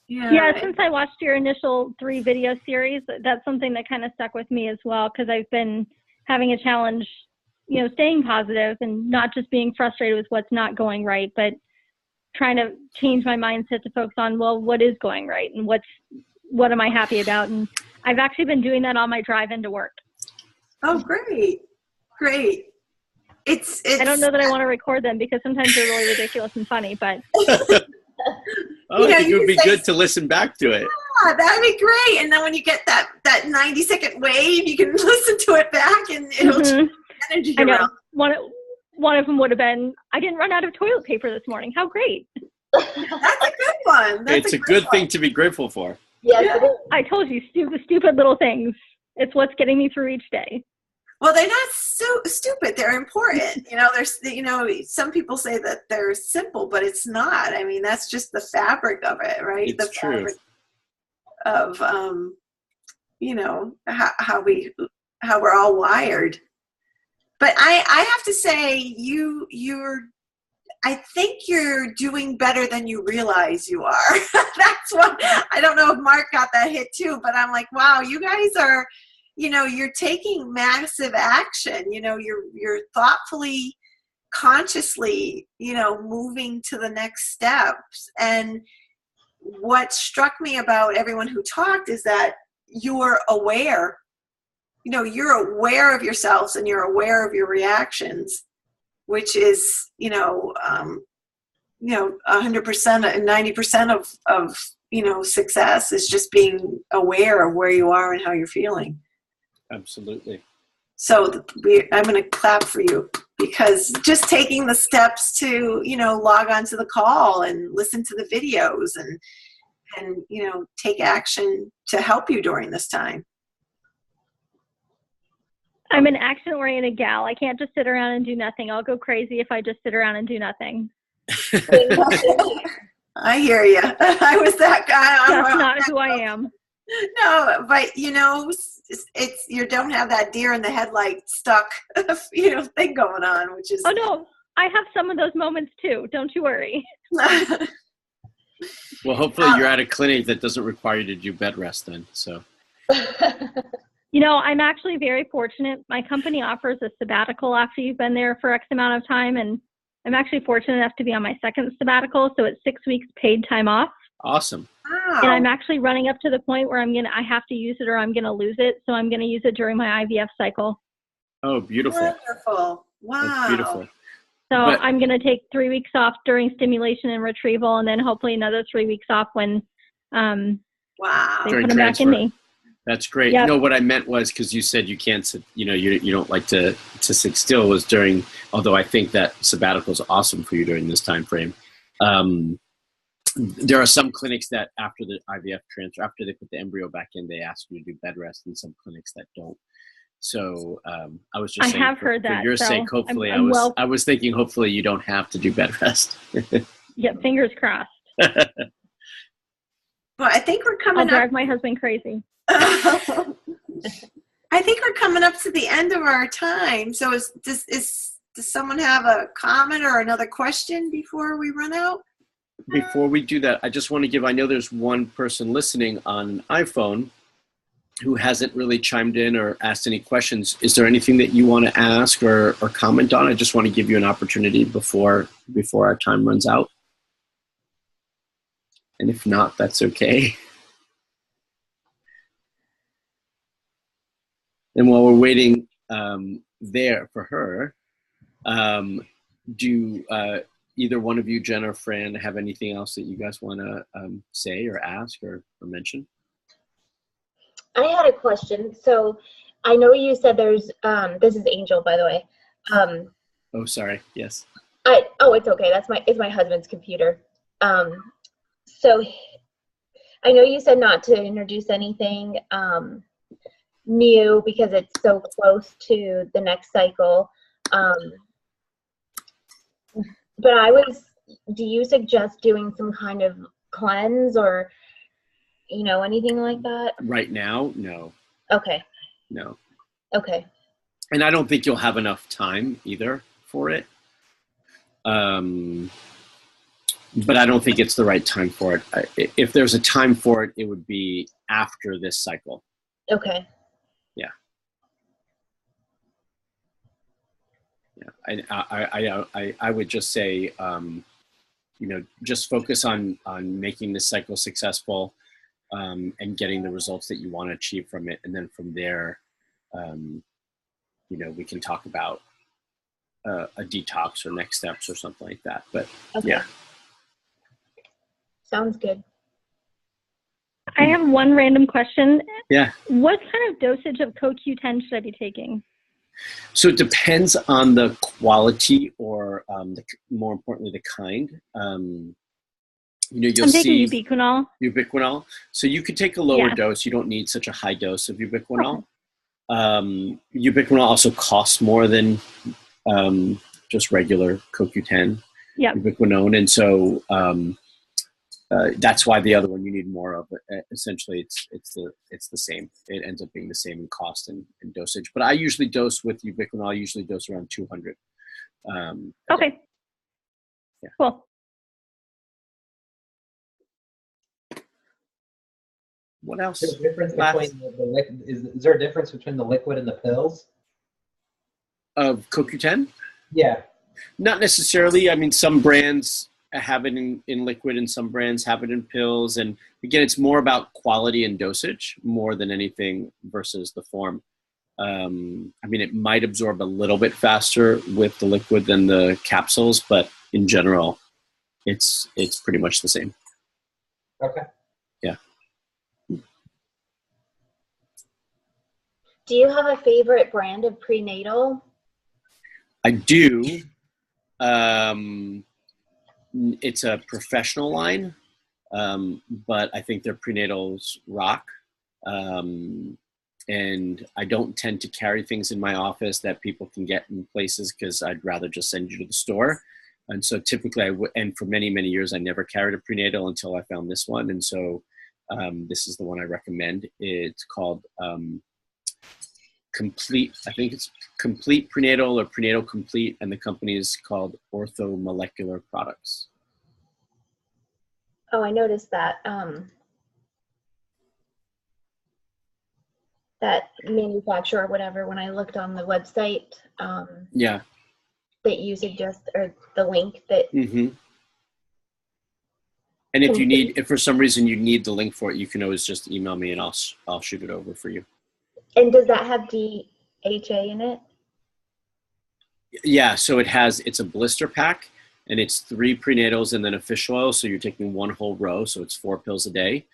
Yeah, since I watched your initial 3 video series, that's something that kind of stuck with me as well, because I've been having a challenge, staying positive and not just being frustrated with what's not going right, but trying to change my mindset to focus on, well, what is going right and what am I happy about? And I've actually been doing that on my drive into work. Oh, great. It's I don't know that I want to record them because sometimes they're really ridiculous and funny, but I think it would be good to listen back to it. Yeah, that'd be great. And then when you get that 90-second wave, you can listen to it back, and it'll change the energy I know. around. One of them would have been, I didn't run out of toilet paper this morning. How great. That's a good one. It's a good thing to be grateful for. Yes, it is. I told you, stupid little things. It's what's getting me through each day. Well, they're not so stupid. They're important. There's, some people say that they're simple, but it's not. I mean, that's just the fabric of it, right? It's the true. fabric of, how we're all wired. But I have to say, I think you're doing better than you realize you are. That's what, I don't know if Mark got that hit too, but I'm like, wow, you guys are, you're taking massive action. You're thoughtfully, consciously, moving to the next steps. And what struck me about everyone who talked is that you're aware you're aware of yourselves and you're aware of your reactions, which is, 100% and 90% of success is just being aware of where you are and how you're feeling. Absolutely. So I'm going to clap for you, because just taking the steps to, log on to the call and listen to the videos and take action to help you during this time. I'm an action-oriented gal. I can't just sit around and do nothing. I'll go crazy if I just sit around and do nothing. I hear you. I was that guy. That's not who I am. No, but it's you don't have that deer in the headlight stuck, thing going on, which is. Oh no, I have some of those moments too. Don't you worry. Well, hopefully you're at a clinic that doesn't require you to do bed rest then. So. I'm actually very fortunate. My company offers a sabbatical after you've been there for X amount of time, and I'm actually fortunate enough to be on my second sabbatical, so it's 6 weeks paid time off. Awesome. Wow. And I'm actually running up to the point where I have to use it or I'm gonna lose it. So I'm gonna use it during my IVF cycle. Oh, beautiful. Wonderful. Wow. That's beautiful. So I'm gonna take 3 weeks off during stimulation and retrieval, and then hopefully another 3 weeks off when wow. they During put them back in transfer. me. That's great. Yep. No, what I meant was, because you said you can't sit, you don't like to sit still, was during, although I think that sabbatical is awesome for you during this time frame. There are some clinics that after the IVF transfer, after they put the embryo back in, they ask you to do bed rest, and some clinics that don't. So I was just saying, I have heard that. For your so sake, hopefully, I was thinking, hopefully you don't have to do bed rest. Yeah, fingers crossed. Well, I think we're coming I'll up. drive my husband crazy. I think we're coming up to the end of our time. So does someone have a comment or another question before we run out? Before we do that, I just want to give, I know there's one person listening on an iPhone who hasn't really chimed in or asked any questions. Is there anything that you want to ask or comment on? I just want to give you an opportunity before our time runs out. And if not, that's okay. And while we're waiting there for her, do either one of you, Jen or Fran, have anything else that you guys want to say or ask or mention? I had a question. So I know you said there's, this is Angel, by the way. Oh, sorry. Yes. It's okay. It's my husband's computer. So I know you said not to introduce anything new because it's so close to the next cycle. But do you suggest doing some kind of cleanse or, anything like that? Right now, no. Okay. No. Okay. And I don't think you'll have enough time either for it. But I don't think it's the right time for it. If there's a time for it, it would be after this cycle. Okay. Yeah. I would just say, just focus on making this cycle successful and getting the results that you want to achieve from it. And then from there, we can talk about a detox or next steps or something like that. But okay. Yeah. Sounds good. I have one random question. Yeah. What kind of dosage of CoQ10 should I be taking? So it depends on the quality or more importantly, the kind. You'll I'm taking see ubiquinol. Ubiquinol. So you could take a lower Yeah. dose. You don't need such a high dose of ubiquinol. Ubiquinol also costs more than just regular CoQ10, Yep. ubiquinone. And so that's why the other one you need more of. Essentially, it's the same. It ends up being the same in cost and dosage. But I usually dose with ubiquinol. I usually dose around 200. Okay. Yeah. Cool. What else? Is there a difference between is there a difference between the liquid and the pills? Of CoQ10? Yeah. Not necessarily. I mean, some brands have it in liquid and some brands have it in pills. And again, it's more about quality and dosage more than anything versus the form. I mean, it might absorb a little bit faster with the liquid than the capsules, but in general, it's pretty much the same. Okay. Yeah. Do you have a favorite brand of prenatal? I do. It's a professional line, but I think their prenatals rock. And I don't tend to carry things in my office that people can get in places because I'd rather just send you to the store. And so typically and for many, many years, I never carried a prenatal until I found this one. And so this is the one I recommend. It's called Complete, I think it's Complete Prenatal or Prenatal Complete, and the company is called Orthomolecular Products. Oh, I noticed that. That manufacturer or whatever, when I looked on the website, Yeah. that you suggest, or the link that. Mm-hmm. And if you need, if for some reason you need the link for it, you can always just email me and I'll shoot it over for you. And does that have DHA in it? Yeah, so it's a blister pack, and it's 3 prenatals and then a fish oil. So you're taking 1 whole row, so it's 4 pills a day.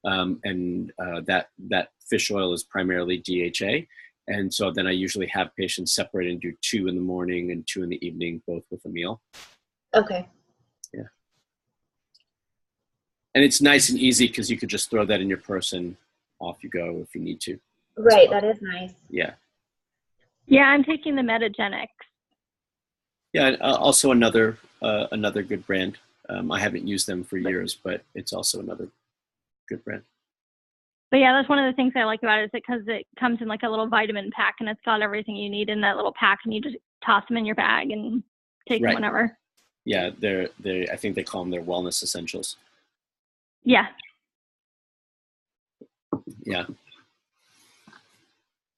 That fish oil is primarily DHA. And so then I usually have patients separate and do 2 in the morning and 2 in the evening, both with a meal. Okay. Yeah. And it's nice and easy because you could just throw that in your purse and off you go if you need to. Right, well. that is nice. Yeah. Yeah, I'm taking the Metagenics. Yeah, also another good brand. I haven't used them for years, but it's also another good brand. But yeah, that's one of the things I like about it is because it comes in like a little vitamin pack and it's got everything you need in that little pack, and you just toss them in your bag and take them whenever. Yeah, I think they call them their wellness essentials. Yeah. Yeah.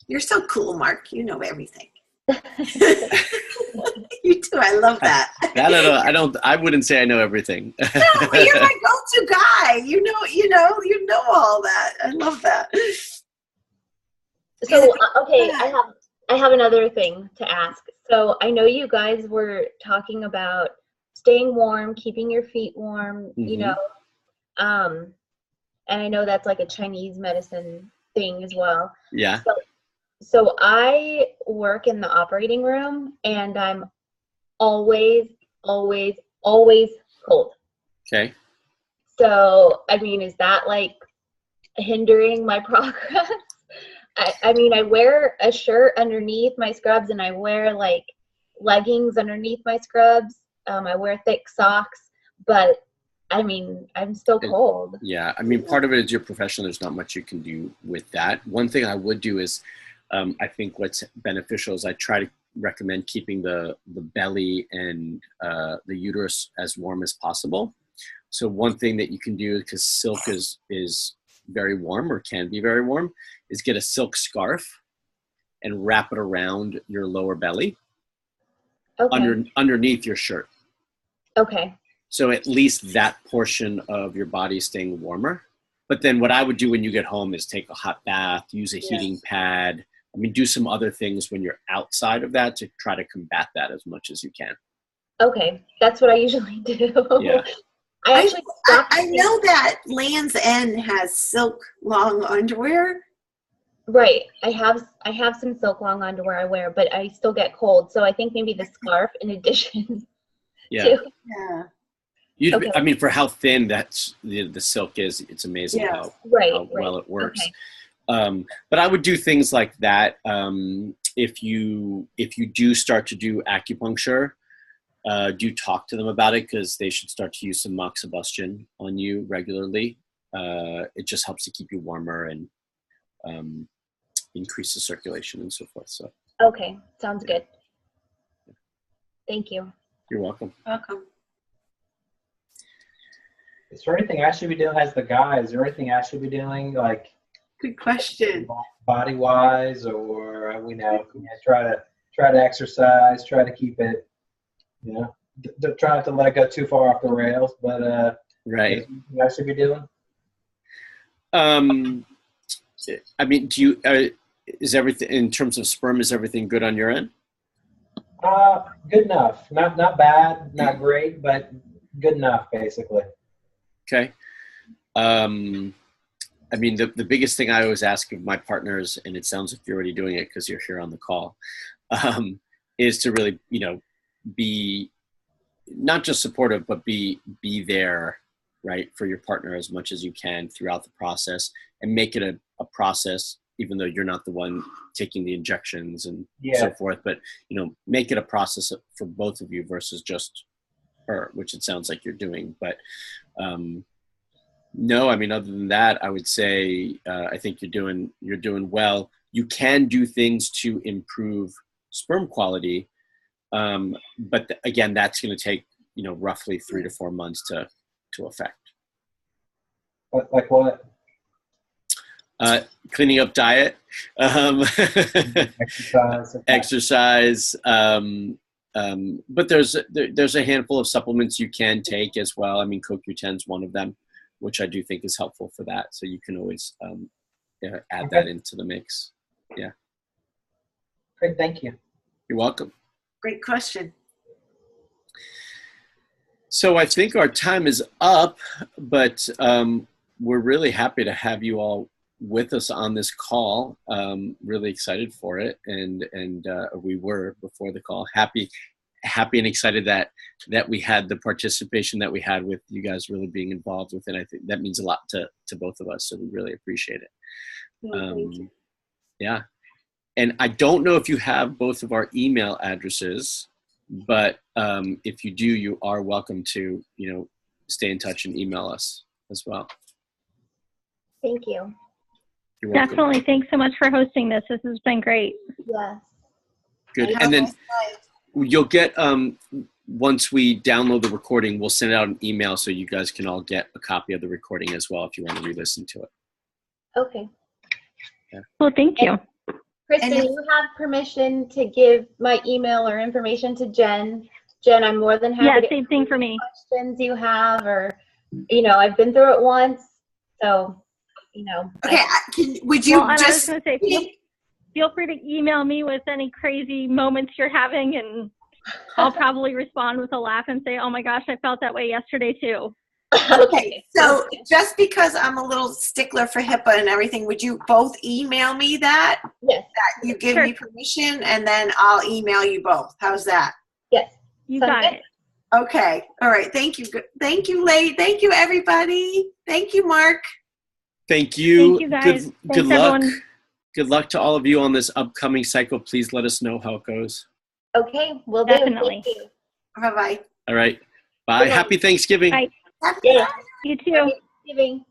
You're so cool, Marc. You know everything. You do. I love that. I wouldn't say I know everything. No, but you're my go-to guy. You know all that. I love that. So, okay, I have another thing to ask. So I know you guys were talking about staying warm, keeping your feet warm, Mm-hmm. And I know that's like a Chinese medicine thing as well. Yeah. So I work in the operating room, and I'm always cold. Okay. So, I mean, is that like hindering my progress? I mean, I wear a shirt underneath my scrubs, and I wear like leggings underneath my scrubs. I wear thick socks, but I mean, I'm still cold. Yeah. I mean, part of it is your profession. There's not much you can do with that. One thing I would do is, I think what's beneficial is I try to recommend keeping the belly and the uterus as warm as possible. So one thing that you can do, because silk is very warm or can be very warm, is get a silk scarf and wrap it around your lower belly, underneath your shirt. Okay. So at least that portion of your body is staying warmer. But then what I would do when you get home is take a hot bath, use a heating pad. I mean, do some other things when you're outside of that to try to combat that as much as you can. Okay, that's what I usually do. Yeah. I know that Land's End has silk long underwear. Right. I have some silk long underwear I wear, but I still get cold. So I think maybe the scarf in addition. Yeah. Yeah. Okay. I mean, for how thin that's the silk is, it's amazing how well it works. Okay. But I would do things like that. If you do start to do acupuncture, do talk to them about it, because they should start to use some moxibustion on you regularly. It just helps to keep you warmer and increase the circulation and so forth. So. Okay, sounds good. Thank you. You're welcome. Welcome. Is there anything I should be doing as the guy? Is there anything I should be doing, like Good question. body wise, or try to exercise, try to keep it, try not to let it go too far off the rails. But right. is there anything I should be doing? I mean, is everything in terms of sperm? Is everything good on your end? Good enough. Not bad, not great, but good enough, basically. Okay. I mean, the biggest thing I always ask of my partners, and it sounds like you're already doing it because you're here on the call, is to really, be not just supportive, but be there, right, for your partner as much as you can throughout the process, and make it a process, even though you're not the one taking the injections and so forth, but, make it a process for both of you versus just her, which it sounds like you're doing. But, no, I mean, other than that, I would say I think you're doing well. You can do things to improve sperm quality, but again, that's going to take roughly 3 to 4 months to affect. Like what? Cleaning up diet, exercise. But there's a handful of supplements you can take as well. I mean, CoQ10 is one of them, which I do think is helpful for that. So you can always add that into the mix. Yeah. Great, thank you. You're welcome. Great question. So I think our time is up, but we're really happy to have you all with us on this call. Really excited for it, and we were before the call. Happy and excited that we had the participation that we had with you guys really being involved with it. I think that means a lot to both of us, so we really appreciate it. Yeah. And I don't know if you have both of our email addresses, but if you do, you are welcome to, stay in touch and email us as well. Thank you. You're welcome. Definitely. Thanks so much for hosting this. This has been great. Yes. Good. And then you'll get, once we download the recording, we'll send out an email so you guys can all get a copy of the recording as well if you want to re-listen to it. Okay. Yeah. Well, thank you. Kristen, you have permission to give my email or information to Jen. Jen, I'm more than happy Yeah, to same thing for me. questions you have, or, I've been through it once, so, Okay, would you Well, and just I was going to say, feel free to email me with any crazy moments you're having, and I'll probably respond with a laugh and say, oh my gosh, I felt that way yesterday too. Okay, so just because I'm a little stickler for HIPAA and everything, would you both email me that? Yes. That you give me permission, and then I'll email you both. How's that? Yes. You got it. Okay. All right. Thank you. Thank you, Lay. Thank you, everybody. Thank you, Mark. Thank you. Thank you, guys. Good luck. Everyone. Good luck to all of you on this upcoming cycle. Please let us know how it goes. Okay, will do. Definitely. Thank you. Bye-bye. All right. Bye. Happy Thanksgiving. Bye. Yeah. You too. Happy Thanksgiving.